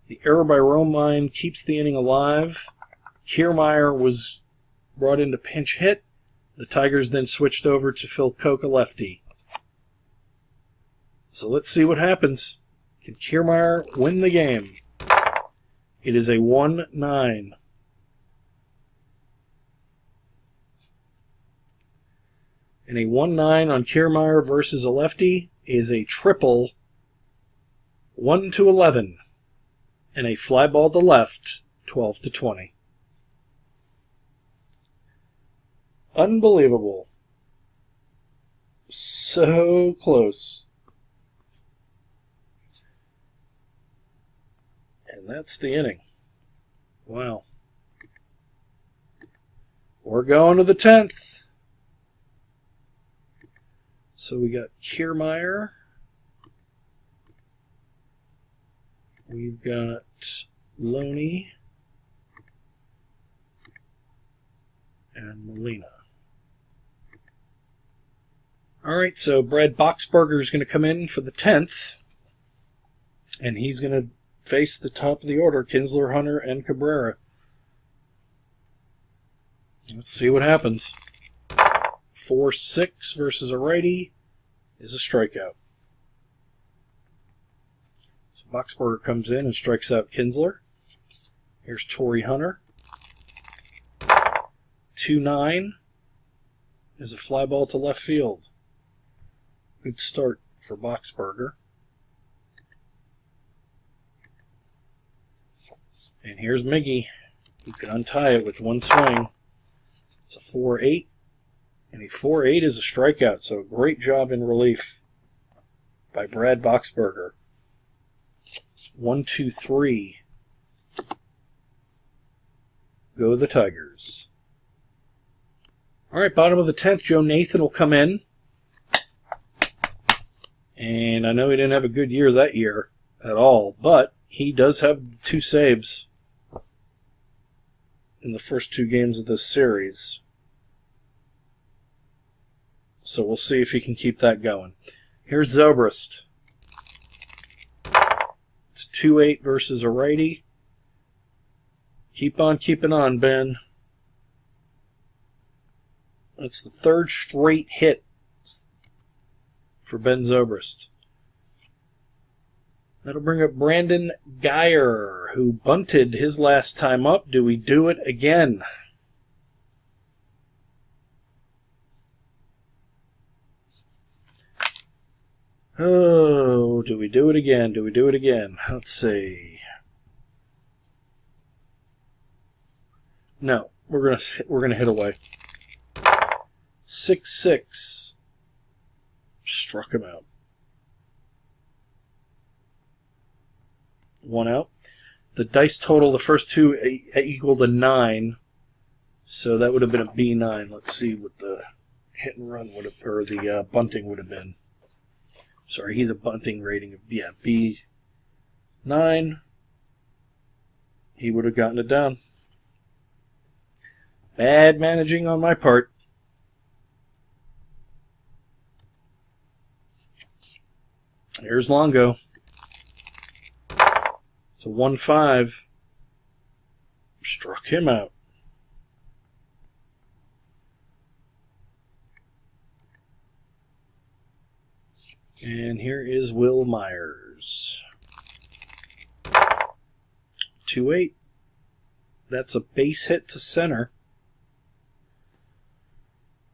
The error by Romine keeps the inning alive. Kiermaier was brought in to pinch hit. The Tigers then switched over to Phil Koch, a lefty. So let's see what happens. Can Kiermaier win the game? It is a 1-9. And a 1-9 on Kiermaier versus a lefty is a triple 1-11. And a fly ball to left, 12-20. Unbelievable. So close. And that's the inning. Wow. We're going to the 10th. So we got Kiermaier. We've got Loney and Molina. All right, so Brad Boxberger is going to come in for the 10th, and he's going to face the top of the order, Kinsler, Hunter, and Cabrera. Let's see what happens. 4-6 versus a righty is a strikeout. So Boxberger comes in and strikes out Kinsler. Here's Torrey Hunter. 2-9 is a fly ball to left field. Good start for Boxberger. And here's Miggy, who can untie it with one swing. It's a 4-8. And a 4-8 is a strikeout, so great job in relief by Brad Boxberger. 1-2-3. Go the Tigers. All right, bottom of the 10th, Joe Nathan will come in. And I know he didn't have a good year that year. at all, but he does have 2 saves in the first 2 games of this series. So we'll see if he can keep that going. Here's Zobrist. It's 2-8 versus a righty. Keep on keeping on, Ben. That's the 3rd straight hit for Ben Zobrist. That'll bring up Brandon Geyer, who bunted his last time up. Do we do it again? Oh, do we do it again? Do we do it again? Let's see. No, we're gonna hit away. 6-6. Struck him out. 1 out. The dice total, the first 2 equaled a 9, so that would have been a B9. Let's see what the hit and run would have, or the bunting would have been. Sorry, he's a bunting rating of B9. He would have gotten it down. Bad managing on my part. Here's Longo. It's a 1-5. Struck him out. And here is Will Myers. 2-8. That's a base hit to center.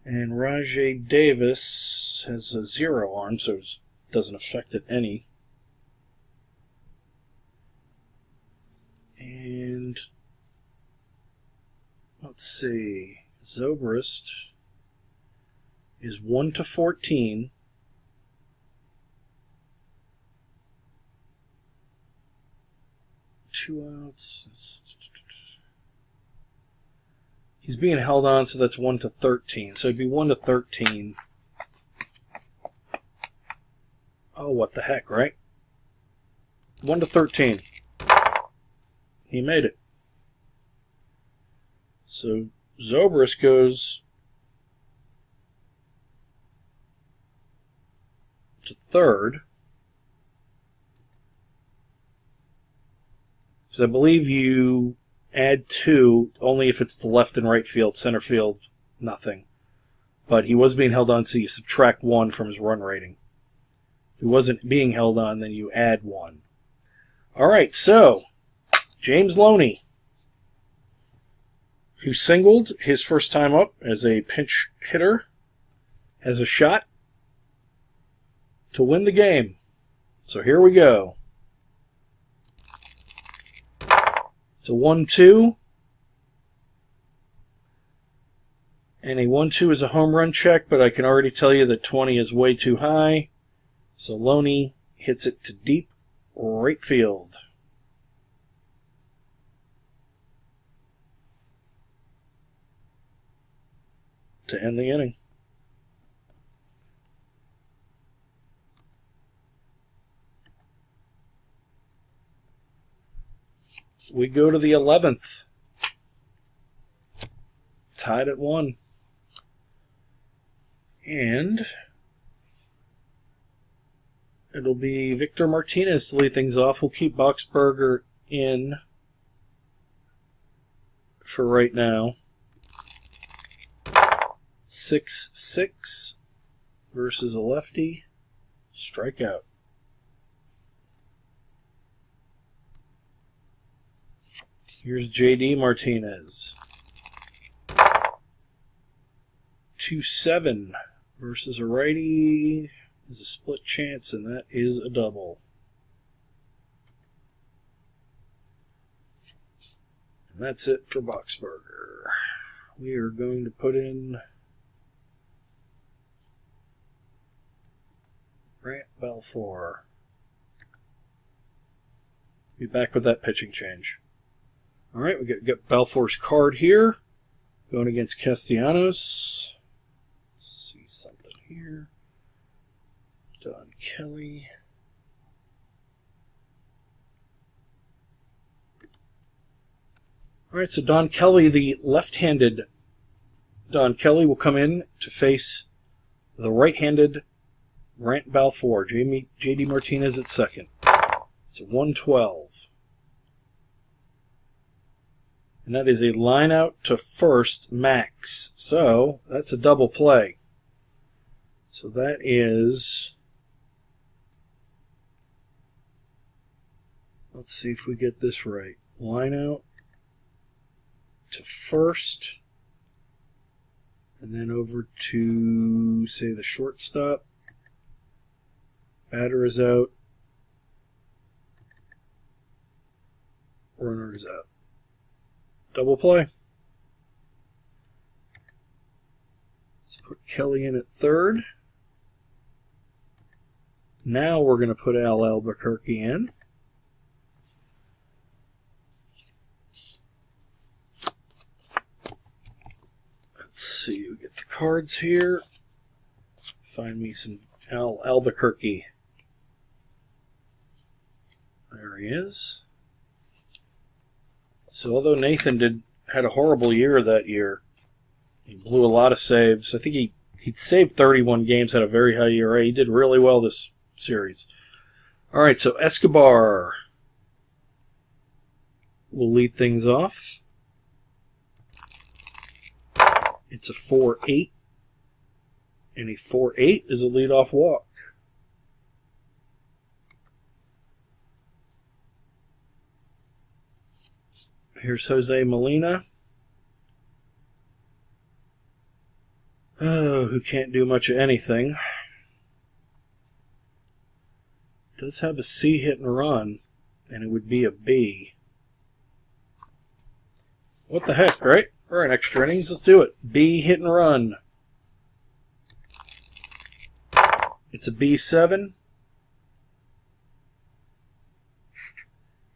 And Rajay Davis has a 0 arm, so it doesn't affect it any. And let's see. Zobrist is 1-14. Two outs. He's being held on, so that's 1-13. So it'd be 1-13. Oh, what the heck, right? 1-13. He made it. So Zobrist goes to 3rd. So I believe you add 2 only if it's the left and right field, center field, nothing. But he was being held on, so you subtract 1 from his run rating. If he wasn't being held on, then you add 1. All right, so James Loney, who singled his first time up as a pinch hitter, has a shot to win the game. So here we go. It's a 1-2. And a 1-2 is a home run check, but I can already tell you that 20 is way too high. So Loney hits it to deep right field. To end the inning. We go to the 11th. Tied at 1. And it'll be Victor Martinez to lead things off. We'll keep Boxberger in for right now. 6-6 versus a lefty. Strikeout. Here's J.D. Martinez. 2-7 versus a righty. Is a split chance, and that is a double. And that's it for Boxberger. We are going to put in Grant Balfour. Be back with that pitching change. All right, we got Balfour's card here. Going against Castellanos. Let's see something here. Don Kelly. All right, so Don Kelly, the left-handed Don Kelly, will come in to face the right-handed Grant Balfour. J.D. Martinez at second. It's a 112. And that is a line out to first, max. So that's a double play. So that is... Let's see if we get this right. Line out to first. And then over to, say, the shortstop. Batter is out. Runner is out. Double play. Let's put Kelly in at third. Now we're going to put Al Albuquerque in. Let's see, we get the cards here. Find me some Al Albuquerque. There he is. So although Nathan had a horrible year that year, he blew a lot of saves. I think he saved 31 games, had a very high ERA. He did really well this series. All right, so Escobar will lead things off. It's a 4-8, and a 4-8 is a leadoff walk. Here's Jose Molina. Oh, who can't do much of anything. Does have a C hit and run, and it would be a B. What the heck, right? We're in extra innings. Let's do it. B hit and run. It's a B7.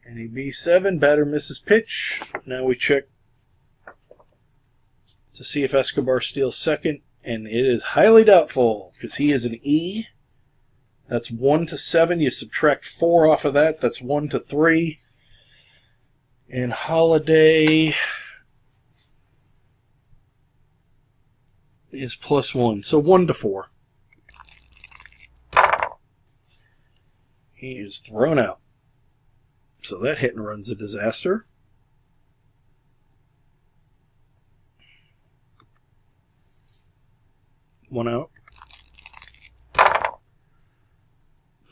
And a B7. Batter misses pitch. Now we check to see if Escobar steals second. And it is highly doubtful because he is an E. That's 1 to 7. You subtract 4 off of that. That's 1 to 3. And Holiday is +1. So 1 to 4. He is thrown out. So that hit and run's a disaster. One out.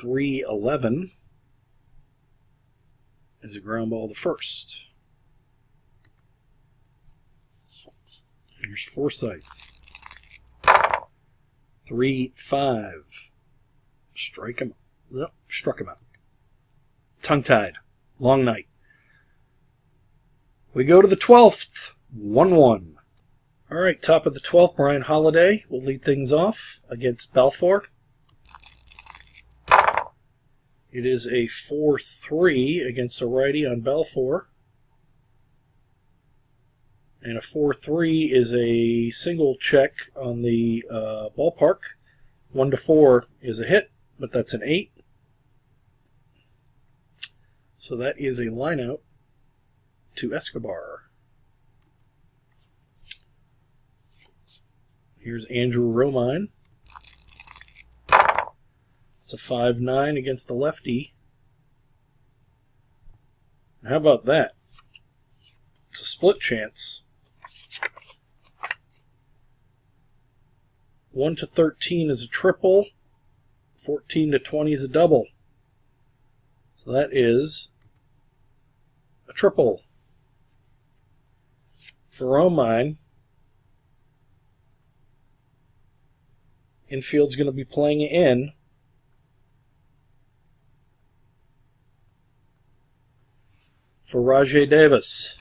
3-11 is a ground ball to first. Here's Forsythe. 3-5. Struck him out. Tongue-tied. Long night. We go to the 12th. 1-1. All right, top of the 12th, Brian Holiday will lead things off against Balfour. It is a 4-3 against a righty on Balfour. And a 4-3 is a single check on the ballpark. 1 to 4 is a hit, but that's an 8. So that is a line out to Escobar. Here's Andrew Romine. It's a 5-9 against the lefty. And how about that? It's a split chance. 1 to 13 is a triple. 14 to 20 is a double. So that is a triple. For Romine, infield's going to be playing in. For Rajay Davis.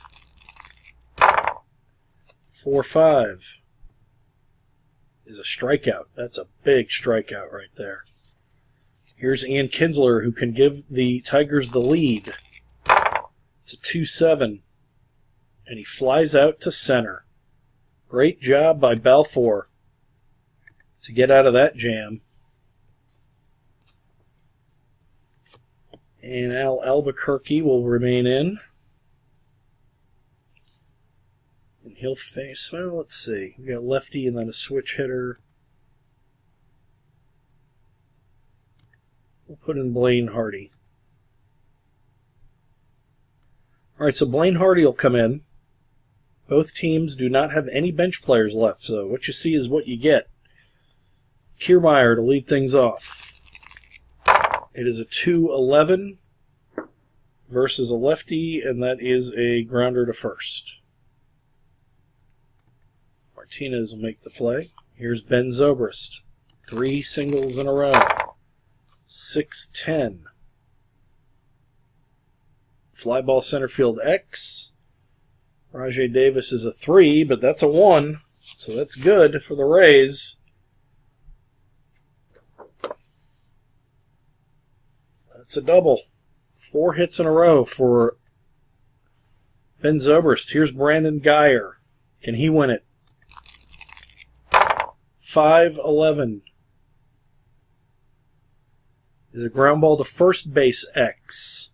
4-5 is a strikeout. That's a big strikeout right there. Here's Ian Kinsler, who can give the Tigers the lead. It's a 2-7. And he flies out to center. Great job by Balfour to get out of that jam. And Al Albuquerque will remain in. he'll face, well, let's see. We got lefty and then a switch hitter. We'll put in Blaine Hardy. All right, so Blaine Hardy will come in. Both teams do not have any bench players left, so what you see is what you get. Kiermaier to lead things off. It is a 2-11 versus a lefty, and that is a grounder to first. Martinez will make the play. Here's Ben Zobrist. 3 singles in a row. 6-10. Fly ball center field X. Rajai Davis is a 3, but that's a 1, so that's good for the Rays. That's a double. 4 hits in a row for Ben Zobrist. Here's Brandon Guyer. Can he win it? 5-11. Is a ground ball to first base X.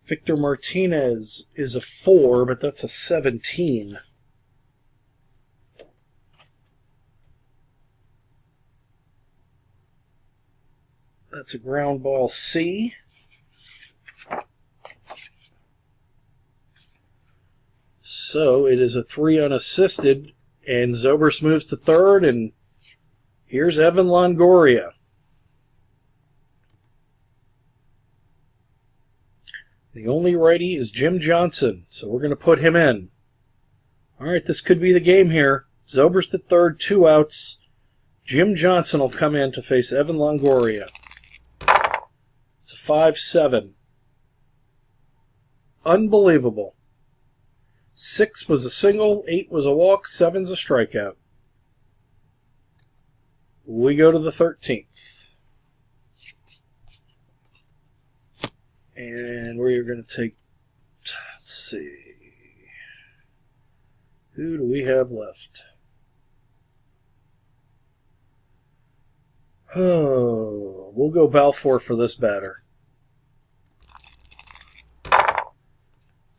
Victor Martinez is a 4, but that's a 17. That's a ground ball C. So it is a 3 unassisted, and Zobrist moves to third, and here's Evan Longoria. The only righty is Jim Johnson, so we're going to put him in. All right, this could be the game here. Zobrist at third, 2 outs. Jim Johnson will come in to face Evan Longoria. It's a 5-7. Unbelievable. 6 was a single, 8 was a walk, 7's a strikeout. We go to the 13th. And we're going to take, let's see, who do we have left? Oh, we'll go Balfour for this batter.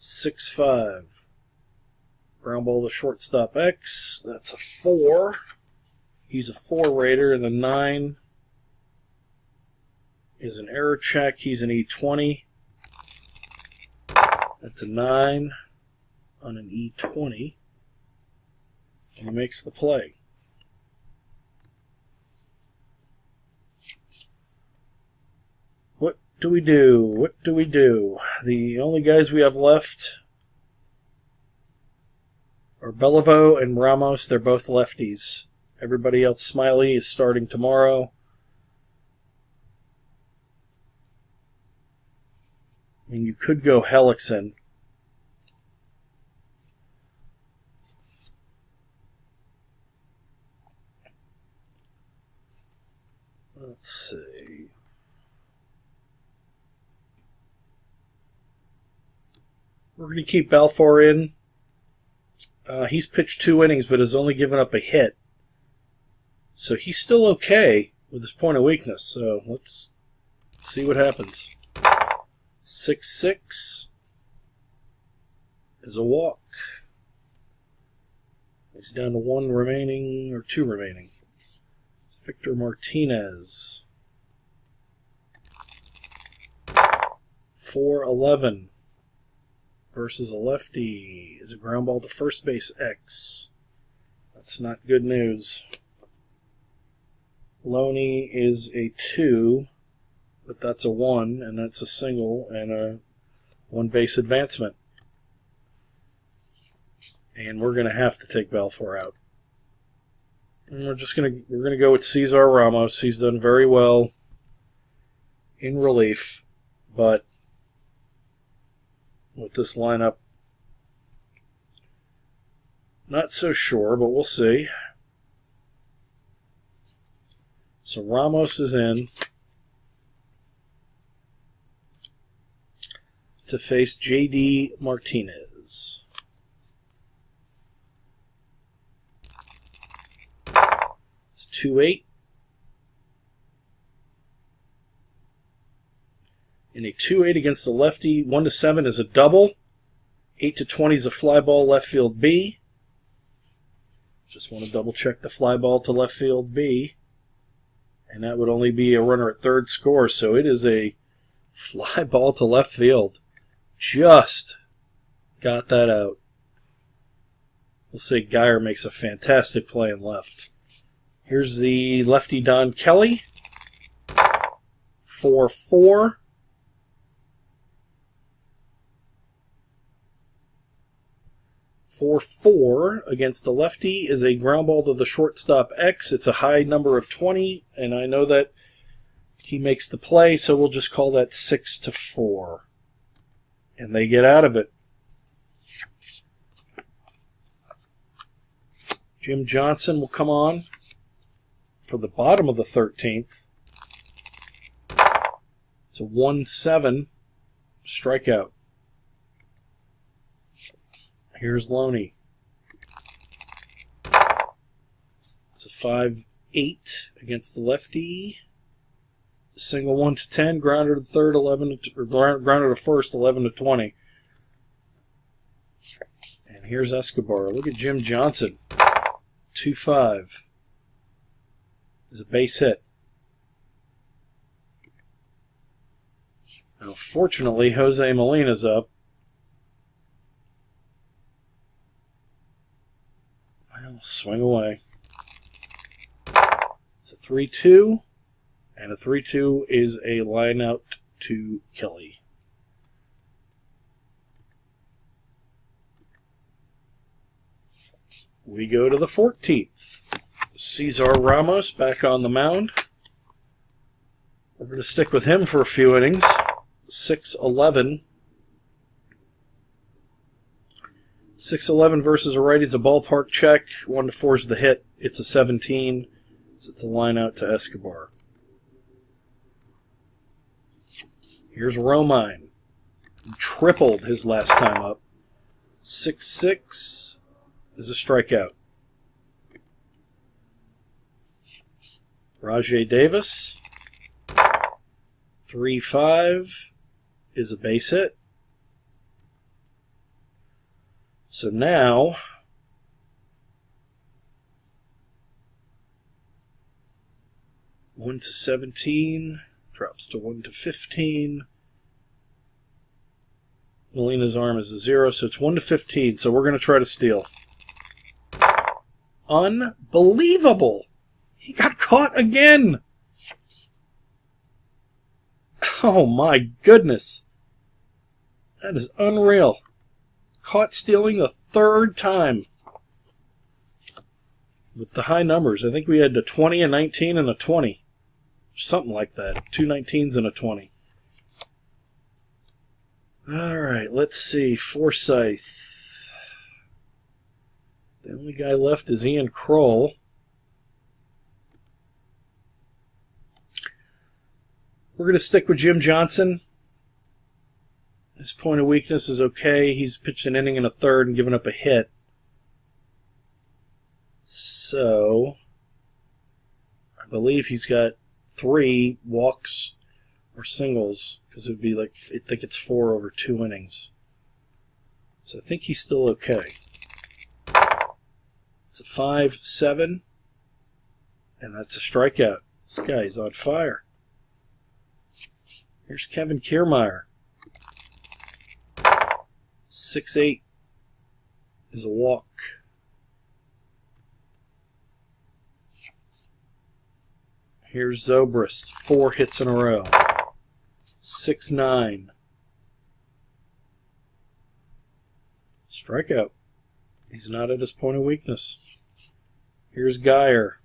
6-5. Ground ball to shortstop X. That's a 4. He's a 4 Raider, and the 9 is an error check. He's an E20. That's a 9 on an E20. And he makes the play. What do we do? What do we do? The only guys we have left are Beliveau and Ramos. They're both lefties. Everybody else, Smiley, is starting tomorrow. I mean, you could go Hellickson. Let's see. We're going to keep Balfour in. He's pitched 2 innings, but has only given up a hit. So he's still okay with his point of weakness. So let's see what happens. 6-6 is a walk. He's down to 1 remaining, or 2 remaining. It's Victor Martinez. 4-11 versus a lefty is a ground ball to first base X. That's not good news. Loney is a 2. But that's a 1, and that's a single and a 1 base advancement. And we're going to have to take Balfour out. And we're going to go with Cesar Ramos. He's done very well in relief, but with this lineup, not so sure, but we'll see. So Ramos is in to face J.D. Martinez. It's 2-8. In a 2-8 against the lefty, 1-7 is a double. 8 to 20 is a fly ball left field B. Just want to double check the fly ball to left field B. And that would only be a runner at third score, so it is a fly ball to left field. Just got that out. We'll say Geyer makes a fantastic play in left. Here's the lefty Don Kelly. 4-4. Against the lefty is a ground ball to the shortstop X. It's a high number of 20, and I know that he makes the play, so we'll just call that 6-4. And they get out of it. Jim Johnson will come on for the bottom of the 13th. It's a 1-7 strikeout. Here's Loney. It's a 5-8 against the lefty. Single 1 to 10, grounder to third, 11 to, or grounder to first, 11 to 20. And here's Escobar. Look at Jim Johnson. 2-5 is a base hit. Now, fortunately, Jose Molina's up. Well, swing away. It's a 3-2, and a 3-2 is a line out to Kelly. We go to the 14th. Cesar Ramos back on the mound. We're going to stick with him for a few innings. 6-11. 6-11 versus a righty is a ballpark check. 1-4 is the hit. It's a 17, so it's a line out to Escobar. Here's Romine. He tripled his last time up. 6-6 is a strikeout. Rajay Davis. 3-5 is a base hit. So now, one to 17 drops to 1 to 15. Molina's arm is a 0, so it's 1 to 15. So we're going to try to steal. Unbelievable! He got caught again! Oh my goodness. That is unreal. Caught stealing the third time. With the high numbers. I think we had a 20, a 19, and a 20. Something like that. 2 19s and a 20. Alright, let's see. Forsythe. The only guy left is Ian Kroll. We're going to stick with Jim Johnson. His point of weakness is okay. He's pitched an inning and a third and given up a hit. So, I believe he's got 3 walks or singles, because it would be like, I think it's 4 over 2 innings. So I think he's still okay. It's a 5-7, and that's a strikeout. This guy is on fire. Here's Kevin Kiermaier. 6-8 is a walk. Here's Zobrist. 4 hits in a row. 6-9. Strikeout. He's not at his point of weakness. Here's Geyer.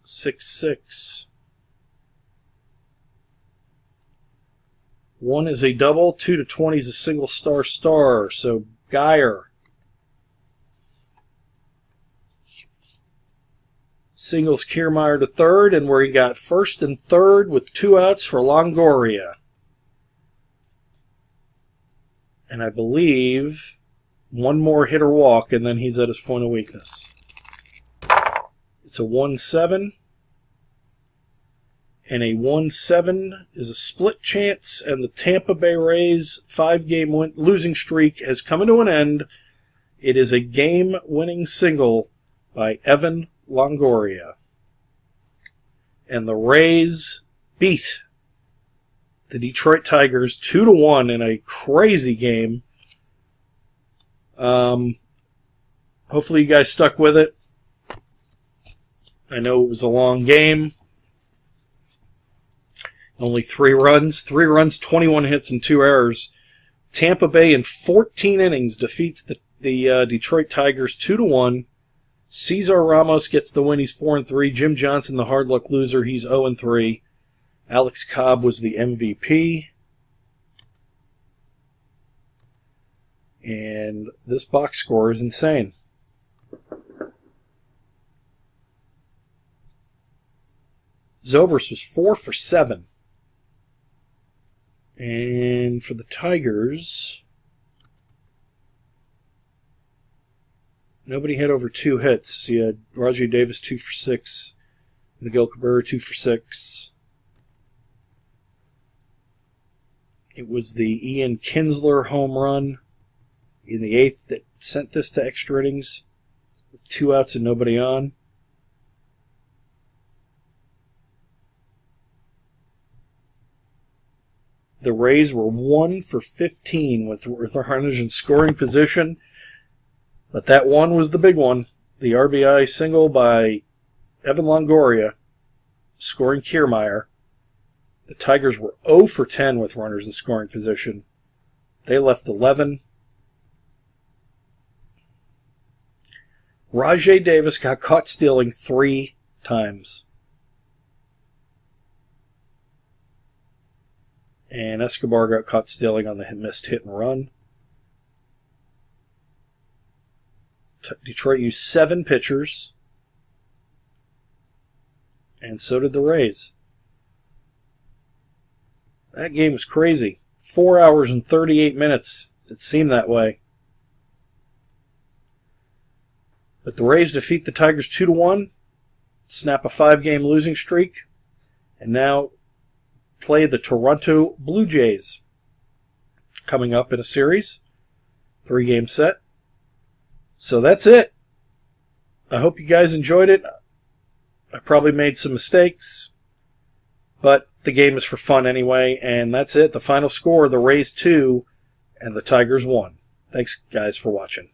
6-6. 1 is a double, 2 to 20 is a single star. So Geyer. Singles Kiermaier to third, and where he got first and third with 2 outs for Longoria. And I believe 1 more hit or walk, and then he's at his point of weakness. It's a 1-7. And a 1-7 is a split chance, and the Tampa Bay Rays 5-game losing streak has come to an end. It is a game-winning single by Evan Longoria. And the Rays beat the Detroit Tigers 2-1 in a crazy game. Hopefully you guys stuck with it. I know it was a long game. Only 3 runs. 3 runs, 21 hits, and 2 errors. Tampa Bay in 14 innings defeats the Detroit Tigers 2-1. Cesar Ramos gets the win. He's 4-3. Jim Johnson, the hard luck loser, he's 0-3. Alex Cobb was the MVP. And this box score is insane. Zobrist was 4 for 7. And for the Tigers, nobody had over 2 hits. You had Rajai Davis 2 for 6. Miguel Cabrera 2 for 6. It was the Ian Kinsler home run in the 8th that sent this to extra innings with 2 outs and nobody on. The Rays were 1 for 15 with runners in scoring position, but that one was the big one. The RBI single by Evan Longoria, scoring Kiermaier. The Tigers were 0 for 10 with runners in scoring position. They left 11. Rajai Davis got caught stealing 3 times. And Escobar got caught stealing on the missed hit and run. Detroit used 7 pitchers. And so did the Rays. That game was crazy. 4 hours and 38 minutes. It seemed that way. But the Rays defeat the Tigers 2-1, snap a 5-game losing streak, and now play the Toronto Blue Jays coming up in a series. 3-game set. So that's it. I hope you guys enjoyed it. I probably made some mistakes, but the game is for fun anyway, and that's it. The final score, the Rays 2 and the Tigers 1. Thanks, guys, for watching.